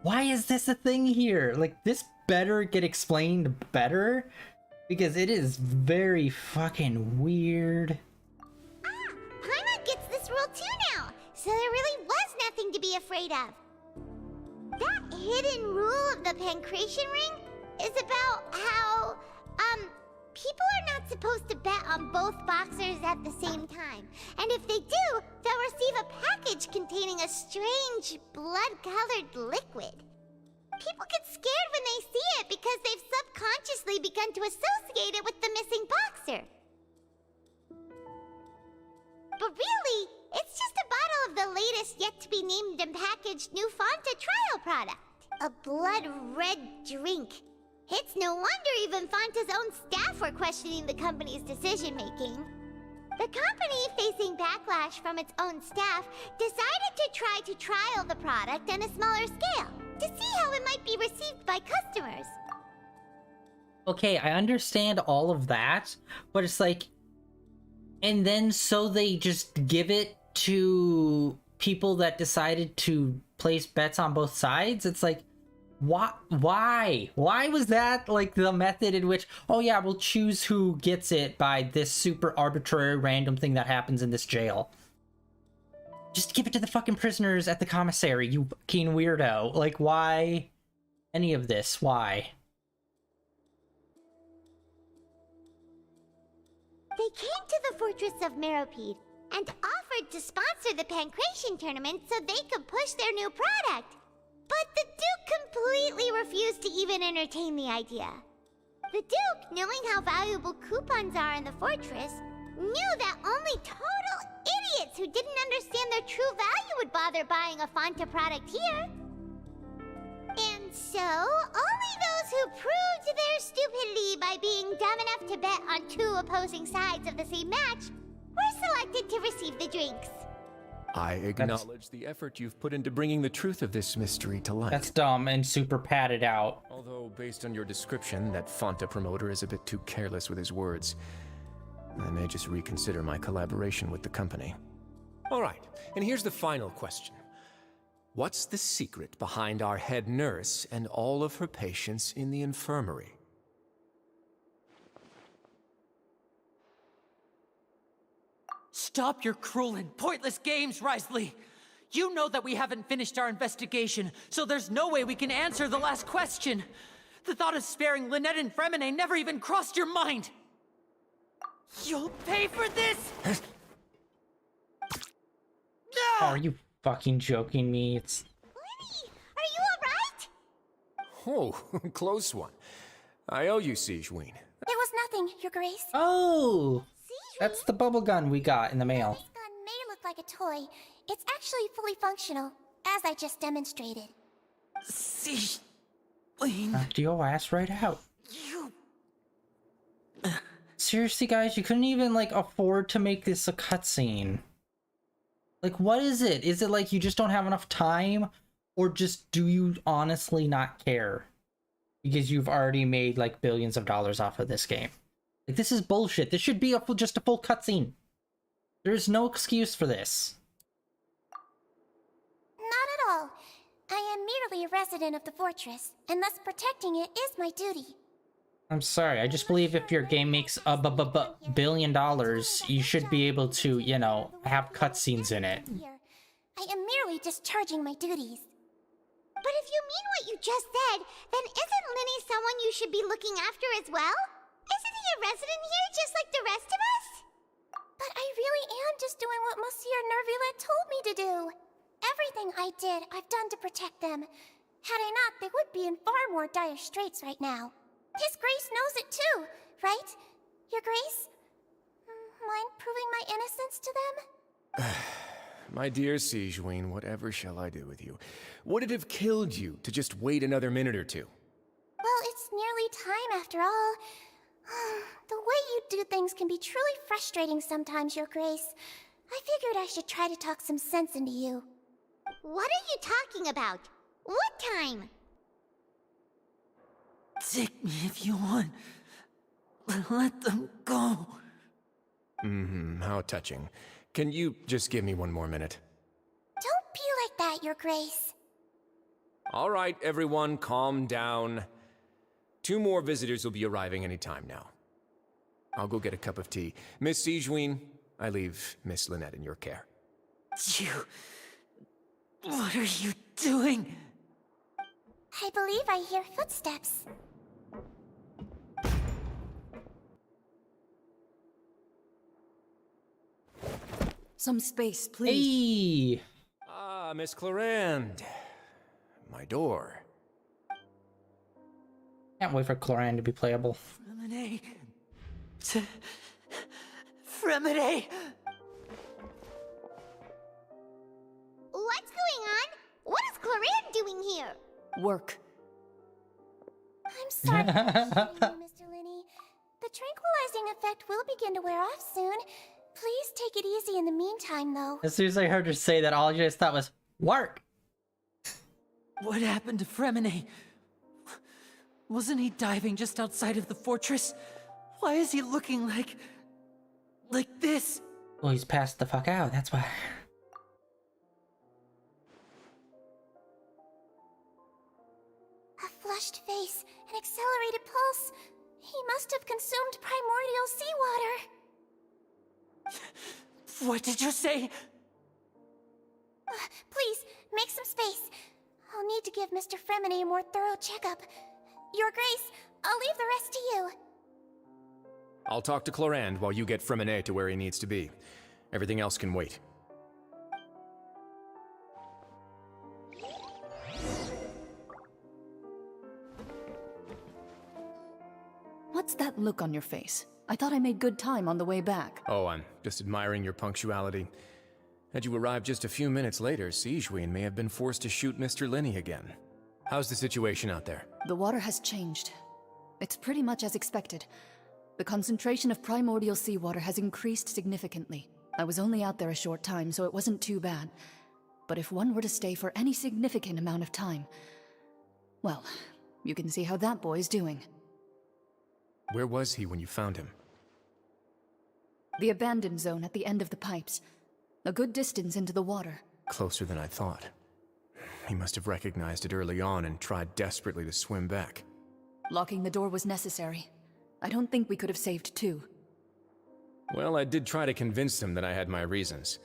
why is this a thing here? Like, this better get explained better. Because it is very fucking weird. Paimon gets this rule too now, so there really was nothing to be afraid of. That hidden rule of the pancration ring is about how, people are not supposed to bet on both boxers at the same time. And if they do, they'll receive a package containing a strange, blood-colored liquid. People get scared when they see it because they've subconsciously begun to associate it with the missing boxer. But really, it's just a bottle of the latest yet-to-be-named and packaged new Fanta trial product. A blood-red drink. It's no wonder even Fanta's own staff were questioning the company's decision-making. The company, facing backlash from its own staff, decided to try to trial the product on a smaller scale, to see how it might be received by customers. Okay, I understand all of that, but it's like... And then so they just give it to people that decided to place bets on both sides? It's like... Why? Why was that like the method in which, oh yeah, we'll choose who gets it by this super arbitrary random thing that happens in this jail? Just give it to the fucking prisoners at the commissary, you fucking weirdo. Like, why any of this? Why? They came to the fortress of Meropide and offered to sponsor the pancration tournament so they could push their new product. But the Duke completely refused to even entertain the idea. The Duke, knowing how valuable coupons are in the fortress, knew that only total idiots who didn't understand their true value would bother buying a Fanta product here. And so, only those who proved their stupidity by being dumb enough to bet on two opposing sides of the same match were selected to receive the drinks. I acknowledge the effort you've put into bringing the truth of this mystery to light. That's dumb and super padded out. Although, based on your description, that Fanta promoter is a bit too careless with his words. I may just reconsider my collaboration with the company. All right, and here's the final question. What's the secret behind our head nurse and all of her patients in the infirmary? Stop your cruel and pointless games, Risley! You know that we haven't finished our investigation, so there's no way we can answer the last question. The thought of sparing Lynette and Fremine never even crossed your mind! You'll pay for this! Are you fucking joking me? It's... Lenny, are you alright? Oh, close one. I owe you, Sigewinne. It was nothing, Your Grace. Oh! That's the bubble gun we got in the mail. This gun may look like a toy. It's actually fully functional, as I just demonstrated. Sigewinne... Knocked your ass right out. You... Seriously, guys, you couldn't even, like, afford to make this a cutscene. Like, what is it? Is it like you just don't have enough time? Or just do you honestly not care? Because you've already made, like, billions of dollars off of this game. Like, this is bullshit. This should be just a full cutscene. There's no excuse for this. Not at all. I am merely a resident of the fortress, and thus protecting it is my duty. I'm sorry, I just believe if your game makes a $1 billion, you should be able to, you know, have cutscenes in it. I am merely discharging my duties. But if you mean what you just said, then isn't Linny someone you should be looking after as well? Isn't he a resident here just like the rest of us? But I really am just doing what Monsieur Nervillette told me to do. Everything I did, I've done to protect them. Had I not, they would be in far more dire straits right now. His Grace knows it too, right? Your Grace? Mind proving my innocence to them? My dear Sigewinne, whatever shall I do with you? Would it have killed you to just wait another minute or two? Well, it's nearly time after all. The way you do things can be truly frustrating sometimes, Your Grace. I figured I should try to talk some sense into you. What are you talking about? What time? Take me if you want. Let them go. How touching. Can you just give me one more minute? Don't be like that, Your Grace. All right, everyone, calm down. 2 more visitors will be arriving any time now. I'll go get a cup of tea. Miss Sijween, I leave Miss Lynette in your care. You... What are you doing? I believe I hear footsteps. Some space, please. Hey! Ah, Miss Clorinde. My door. Can't wait for Chlorine to be playable. Fremine. Fremine! What's going on? What is Clorinde doing here? Work. I'm sorry for disturbing you, Mr. Linney. The tranquilizing effect will begin to wear off soon. Please take it easy in the meantime, though. As soon as I heard her say that, all I just thought was, work! What happened to Fremine? Wasn't he diving just outside of the fortress? Why is he looking like this? Well, he's passed the fuck out, that's why. A flushed face, an accelerated pulse. He must have consumed primordial seawater. What did you say? Please, make some space. I'll need to give Mr. Fremine a more thorough checkup. Your Grace, I'll leave the rest to you. I'll talk to Clorinde while you get Fremine to where he needs to be. Everything else can wait. What's that look on your face? I thought I made good time on the way back. Oh, I'm just admiring your punctuality. Had you arrived just a few minutes later, Sijween may have been forced to shoot Mr. Linney again. How's the situation out there? The water has changed. It's pretty much as expected. The concentration of primordial seawater has increased significantly. I was only out there a short time, so it wasn't too bad. But if one were to stay for any significant amount of time... well, you can see how that boy's doing. Where was he when you found him? The abandoned zone at the end of the pipes. A good distance into the water. Closer than I thought. He must have recognized it early on and tried desperately to swim back. Locking the door was necessary. I don't think we could have saved two. Well, I did try to convince him that I had my reasons.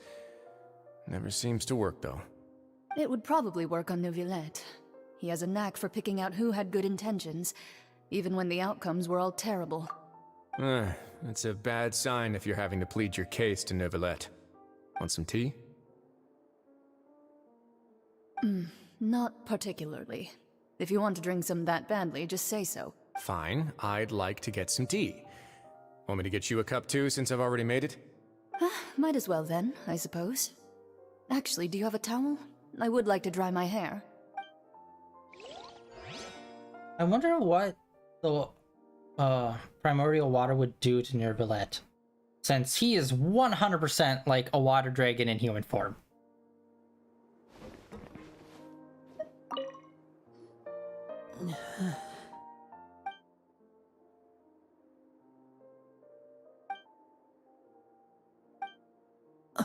Never seems to work, though. It would probably work on Neuvillette. He has a knack for picking out who had good intentions, even when the outcomes were all terrible. That's a bad sign if you're having to plead your case to Neuvillette. Want some tea? Not particularly. If you want to drink some that badly, just say so. Fine, I'd like to get some tea. Want me to get you a cup too, since I've already made it? Might as well then, I suppose. Actually, do you have a towel? I would like to dry my hair. I wonder what the primordial water would do to Neuvillette, since he is 100% like a water dragon in human form.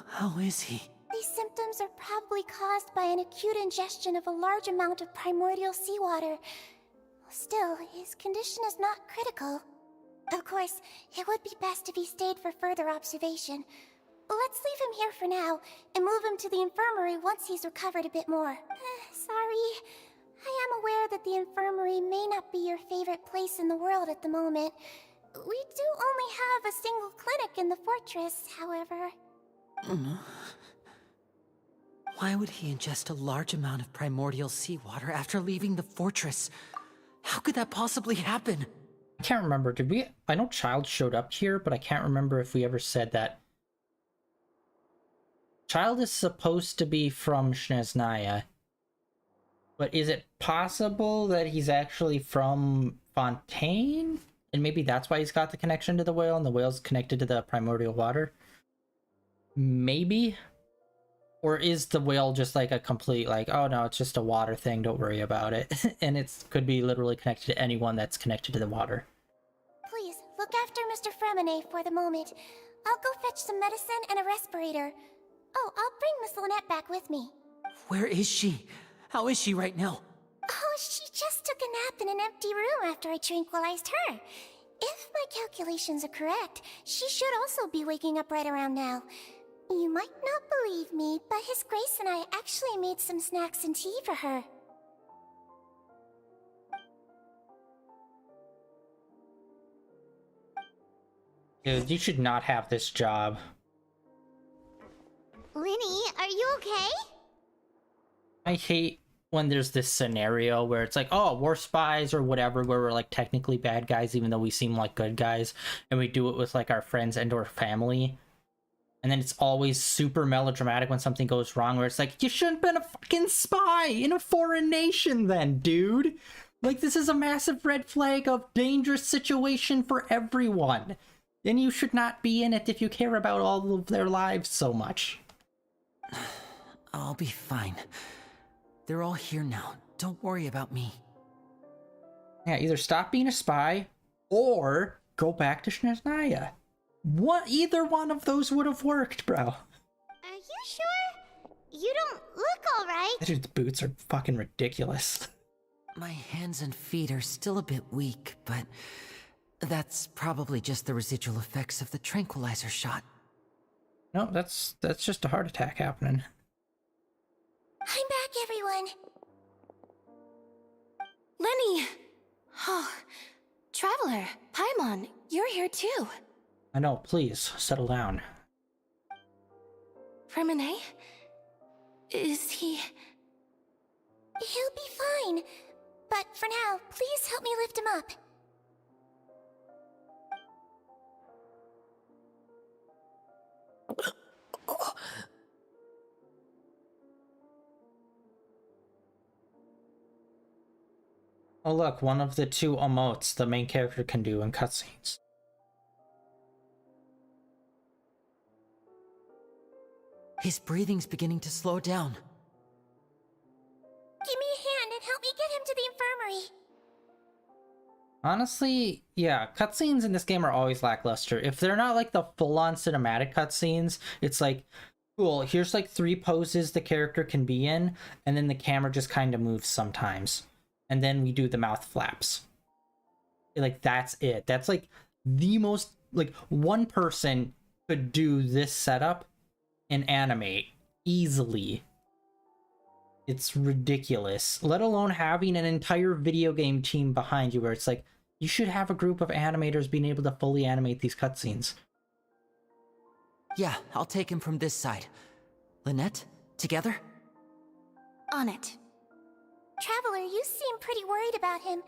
How is he? These symptoms are probably caused by an acute ingestion of a large amount of primordial seawater. Still, his condition is not critical. Of course, it would be best if he stayed for further observation. Let's leave him here for now, and move him to the infirmary once he's recovered a bit more. Sorry. I am aware that the infirmary may not be your favorite place in the world at the moment. We do only have a single clinic in the fortress, however. Why would he ingest a large amount of primordial seawater after leaving the fortress? How could that possibly happen? I can't remember. Did we? I know Child showed up here, but I can't remember if we ever said that. Child is supposed to be from Snezhnaya. But is it possible that he's actually from Fontaine? And maybe that's why he's got the connection to the whale, and the whale's connected to the primordial water? Maybe? Or is the whale just like a complete, like, oh no, it's just a water thing, don't worry about it. And it could be literally connected to anyone that's connected to the water. Please, look after Mr. Fremine for the moment. I'll go fetch some medicine and a respirator. Oh, I'll bring Miss Lynette back with me. Where is she? How is she right now? Oh, she just took a nap in an empty room after I tranquilized her. If my calculations are correct, she should also be waking up right around now. You might not believe me, but His Grace and I actually made some snacks and tea for her. Dude, you should not have this job. Linny, are you okay? I hate when there's this scenario where it's like, oh, we're spies or whatever, where we're like technically bad guys even though we seem like good guys, and we do it with like our friends and or family. And then it's always super melodramatic when something goes wrong, where it's like, you shouldn't have been a fucking spy in a foreign nation then, dude. Like, this is a massive red flag of dangerous situation for everyone. And you should not be in it if you care about all of their lives so much. I'll be fine. They're all here now. Don't worry about me. Yeah, either stop being a spy or go back to Snezhnaya. Either one of those would have worked, bro. Are you sure? You don't look alright. That dude's boots are fucking ridiculous. My hands and feet are still a bit weak, but that's probably just the residual effects of the tranquilizer shot. No, that's just a heart attack happening. I'm back, everyone. Lenny! Oh, Traveler, Paimon, you're here too. I know, please, settle down. Remine? Is he... He'll be fine. But for now, please help me lift him up. Oh look, one of the two emotes the main character can do in cutscenes. His breathing's beginning to slow down. Give me a hand and help me get him to the infirmary. Honestly, yeah, cutscenes in this game are always lackluster. If they're not like the full-on cinematic cutscenes, it's like, cool, here's like 3 poses the character can be in, and then the camera just kind of moves sometimes. And then we do the mouth flaps. Like, that's it. That's like the most, like, one person could do this setup and animate easily. It's ridiculous. Let alone having an entire video game team behind you where it's like, you should have a group of animators being able to fully animate these cutscenes. Yeah, I'll take him from this side. Lynette, together? On it. Traveler, you seem pretty worried about him.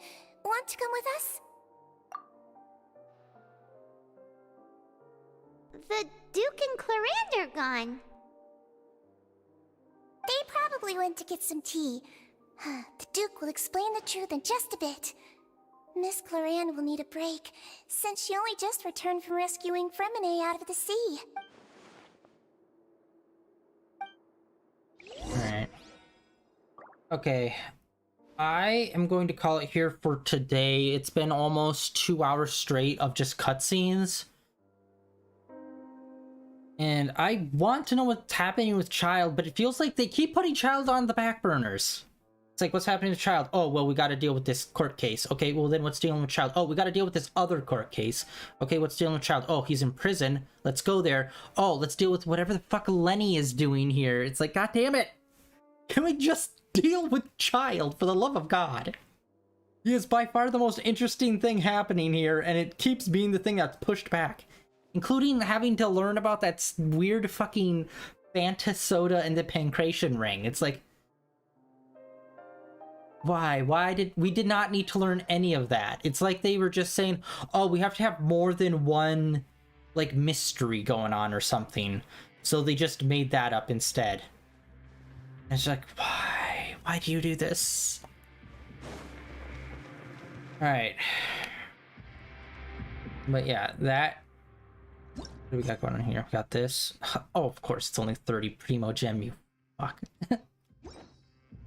Want to come with us? The Duke and Clarande are gone. They probably went to get some tea. The Duke will explain the truth in just a bit. Miss Clarande will need a break, since she only just returned from rescuing Fremine out of the sea. Alright. Okay. I am going to call it here for today. It's been almost 2 hours straight of just cutscenes. And I want to know what's happening with Child, but it feels like they keep putting Child on the back burners. It's like, what's happening to Child? Oh, well, we gotta deal with this court case. Okay, well then what's dealing with Child? Oh, we gotta deal with this other court case. Okay, what's dealing with Child? Oh, he's in prison. Let's go there. Oh, let's deal with whatever the fuck Lenny is doing here. It's like, god damn it! Can we just deal with Child, for the love of God? He is by far the most interesting thing happening here, and it keeps being the thing that's pushed back. Including having to learn about that weird fucking Fanta soda and the pancreation ring. It's like, why? Why did we not need to learn any of that? It's like they were just saying, oh, we have to have more than one, like, mystery going on or something. So they just made that up instead. And it's like, why? Why do you do this? Alright. But yeah, that... What do we got going on here? We got this. Oh, of course, it's only 30 Primo Gem, you fuck.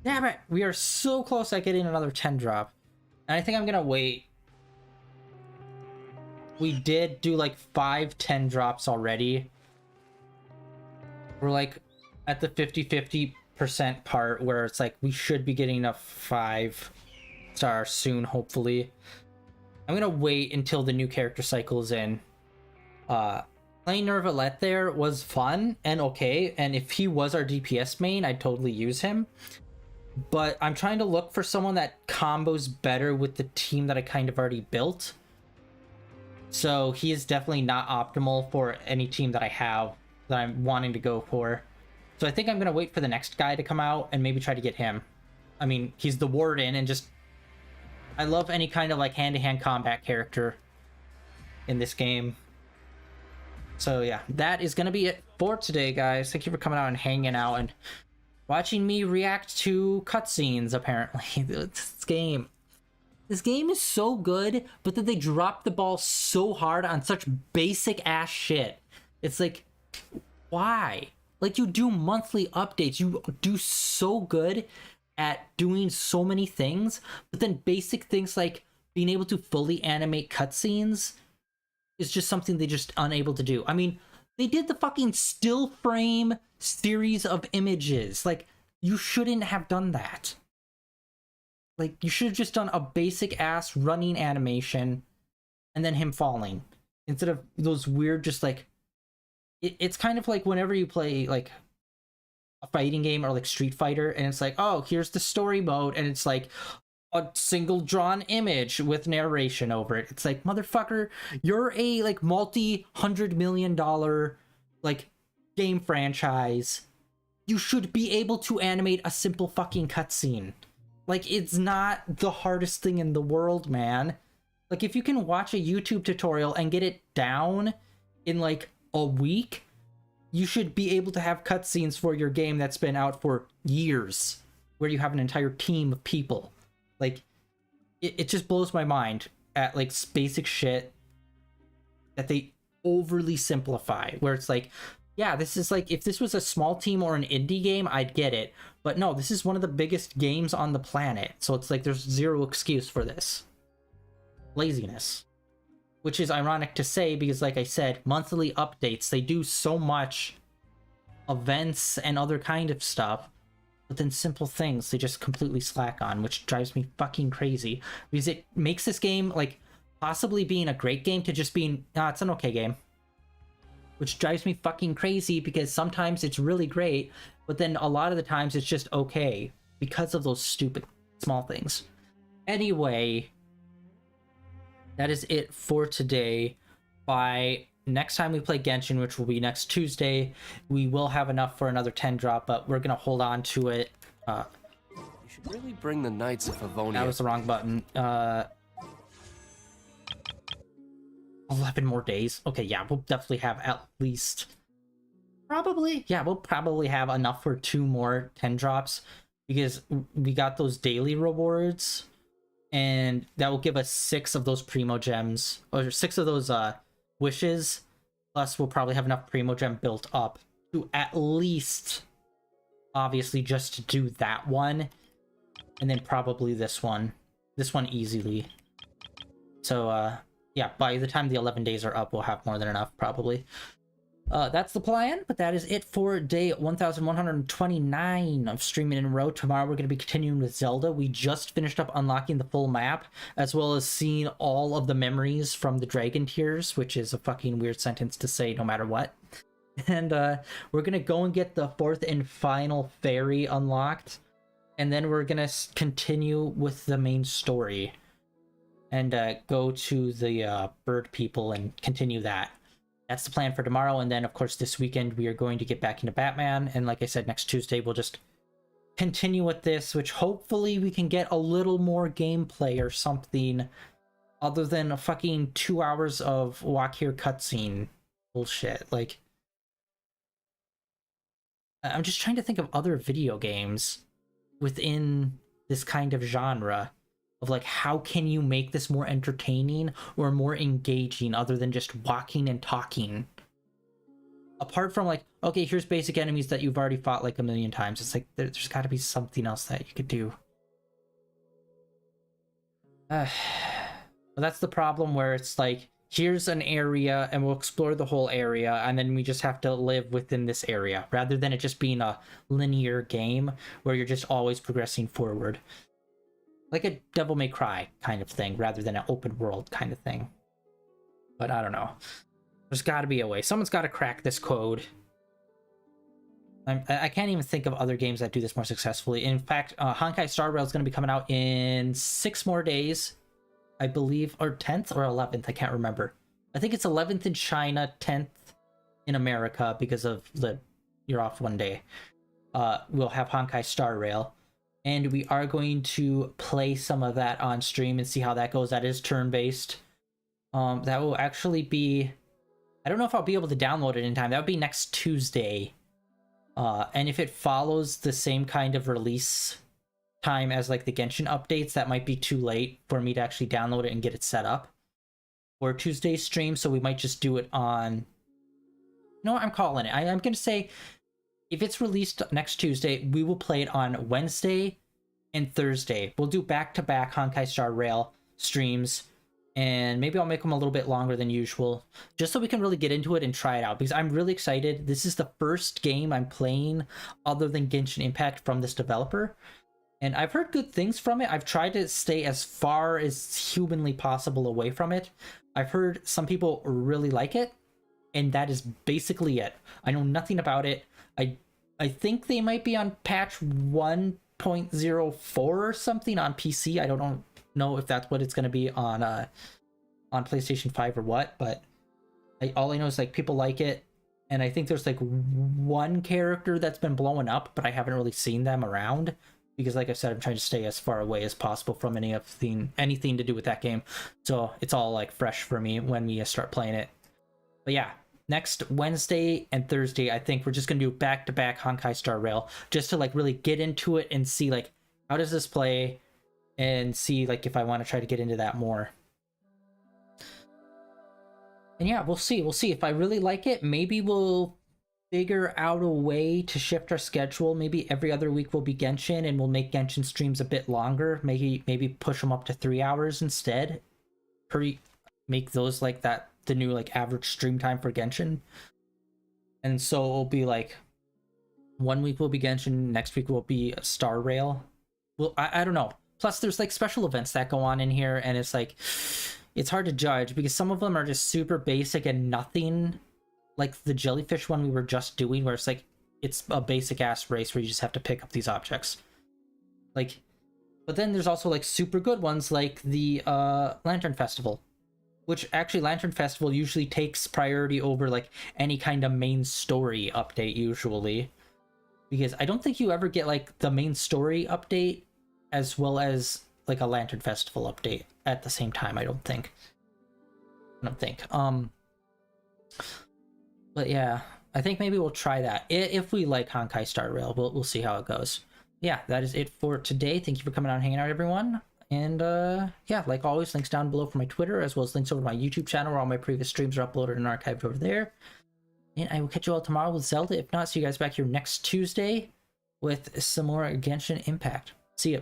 Damn it! We are so close at getting another 10 drop. And I think I'm gonna wait. We did do like 5 10 drops already. We're like at the 50-50% part where it's like we should be getting a 5 star soon, hopefully. I'm gonna wait until the new character cycle is in. Playing Nervalette there was fun and okay, and if he was our DPS main, I'd totally use him. But I'm trying to look for someone that combos better with the team that I kind of already built. So he is definitely not optimal for any team that I have that I'm wanting to go for. So I think I'm going to wait for the next guy to come out and maybe try to get him. I mean, he's the Warden, and just... I love any kind of, like, hand-to-hand combat character in this game. So yeah, that is going to be it for today, guys. Thank you for coming out and hanging out and watching me react to cutscenes, apparently. This game is so good, but then they drop the ball so hard on such basic-ass shit. It's like, why? Like, you do monthly updates. You do so good at doing so many things, but then basic things like being able to fully animate cutscenes is just something they're just unable to do. I mean, they did the fucking still frame series of images. Like, you shouldn't have done that. Like, you should have just done a basic ass running animation and then him falling instead of those weird, just like, it's kind of like whenever you play like a fighting game or like Street Fighter, and it's like, oh, here's the story mode, and it's like a single drawn image with narration over it. It's like, motherfucker, you're a like multi-$100 million like game franchise. You should be able to animate a simple fucking cutscene. Like, it's not the hardest thing in the world, man. Like, if you can watch a YouTube tutorial and get it down in like a week, you should be able to have cutscenes for your game that's been out for years, where you have an entire team of people. Like, it just blows my mind at like basic shit that they overly simplify, where it's like, yeah, this is like, if this was a small team or an indie game, I'd get it. But no, this is one of the biggest games on the planet. So it's like, there's zero excuse for this. Laziness. Which is ironic to say because, like I said, monthly updates, they do so much events and other kind of stuff. But then simple things they just completely slack on, which drives me fucking crazy. Because it makes this game, like, possibly being a great game to just being, it's an okay game. Which drives me fucking crazy because sometimes it's really great, but then a lot of the times it's just okay because of those stupid small things. Anyway, that is it for today. By next time we play Genshin, which will be next Tuesday, we will have enough for another 10 drop, but we're gonna hold on to it. You should really bring the Knights of Favonia. That was the wrong button. 11 more days. Okay, yeah, we'll definitely have at least... we'll probably have enough for 2 more 10 drops, because we got those daily rewards, and that will give us 6 of those Primo Gems, or 6 of those wishes, plus we'll probably have enough Primo Gem built up to at least, obviously, just to do that one, and then probably this one easily. So, yeah, by the time the 11 days are up, we'll have more than enough, probably. That's the plan, but that is it for day 1129 of streaming in a row. Tomorrow we're going to be continuing with Zelda. We just finished up unlocking the full map, as well as seeing all of the memories from the Dragon Tears, which is a fucking weird sentence to say no matter what. And we're going to go and get the 4th and final fairy unlocked, and then we're going to continue with the main story and go to the bird people and continue that. That's the plan for tomorrow, and then, of course, this weekend we are going to get back into Batman, and like I said, next Tuesday we'll just continue with this, which hopefully we can get a little more gameplay or something other than a fucking 2 hours of walk here cutscene bullshit. Like, I'm just trying to think of other video games within this kind of genre. Of like, how can you make this more entertaining or more engaging other than just walking and talking? Apart from like, okay, here's basic enemies that you've already fought like a million times. It's like, there's got to be something else that you could do. But that's the problem, where it's like, here's an area and we'll explore the whole area, and then we just have to live within this area, rather than it just being a linear game where you're just always progressing forward. like a Devil May Cry kind of thing, rather than an open world kind of thing. But I don't know. There's got to be a way. Someone's got to crack this code. I can't even think of other games that do this more successfully. In fact, Honkai Star Rail is going to be coming out in 6 more days, I believe, or 10th or 11th. I can't remember. I think it's 11th in China, 10th in America because of you're off one day. We'll have Honkai Star Rail, and we are going to play some of that on stream and see how that goes. That is turn-based. That will actually be... I don't know if I'll be able to download it in time. That would be next Tuesday. And if it follows the same kind of release time as like the Genshin updates, that might be too late for me to actually download it and get it set up for Tuesday's stream. So we might just do it on... No, I'm calling it. I'm going to say if it's released next Tuesday, we will play it on Wednesday and Thursday. We'll do back-to-back Honkai Star Rail streams, and maybe I'll make them a little bit longer than usual, just so we can really get into it and try it out, because I'm really excited. This is the first game I'm playing other than Genshin Impact from this developer, and I've heard good things from it. I've tried to stay as far as humanly possible away from it. I've heard some people really like it, and that is basically it. I know nothing about it. I think they might be on patch 1.04 or something on PC. I don't know if that's what it's going to be on PlayStation 5 or what, but all I know is like people like it, and I think there's like one character that's been blowing up, but I haven't really seen them around because, like I said, I'm trying to stay as far away as possible from anything to do with that game. So it's all like fresh for me when we start playing it. But yeah, next Wednesday and Thursday, I think we're just gonna do back-to-back Honkai Star Rail, just to like really get into it and see like how does this play, and see like if I want to try to get into that more. And yeah, we'll see if I really like it. Maybe we'll figure out a way to shift our schedule. Maybe every other week will be Genshin, and we'll make Genshin streams a bit longer. Maybe push them up to 3 hours instead. Make those like that the new like average stream time for Genshin. And so it'll be like 1 week will be Genshin, next week will be Star Rail. Well, I don't know. Plus, there's like special events that go on in here, and it's like, it's hard to judge because some of them are just super basic and nothing. Like the jellyfish one we were just doing, where it's like, it's a basic ass race where you just have to pick up these objects. Like, but then there's also like super good ones like the Lantern Festival, which actually Lantern Festival usually takes priority over like any kind of main story update usually. Because I don't think you ever get like the main story update as well as like a Lantern Festival update at the same time. I don't think. But yeah, I think maybe we'll try that if we like Honkai Star Rail. We'll see how it goes. Yeah, that is it for today. Thank you for coming out and hanging out, everyone. And yeah, like always, links down below for my Twitter, as well as links over to my YouTube channel where all my previous streams are uploaded and archived over there. And I will catch you all tomorrow with Zelda. If not, see you guys back here next Tuesday with some more Genshin Impact. See ya.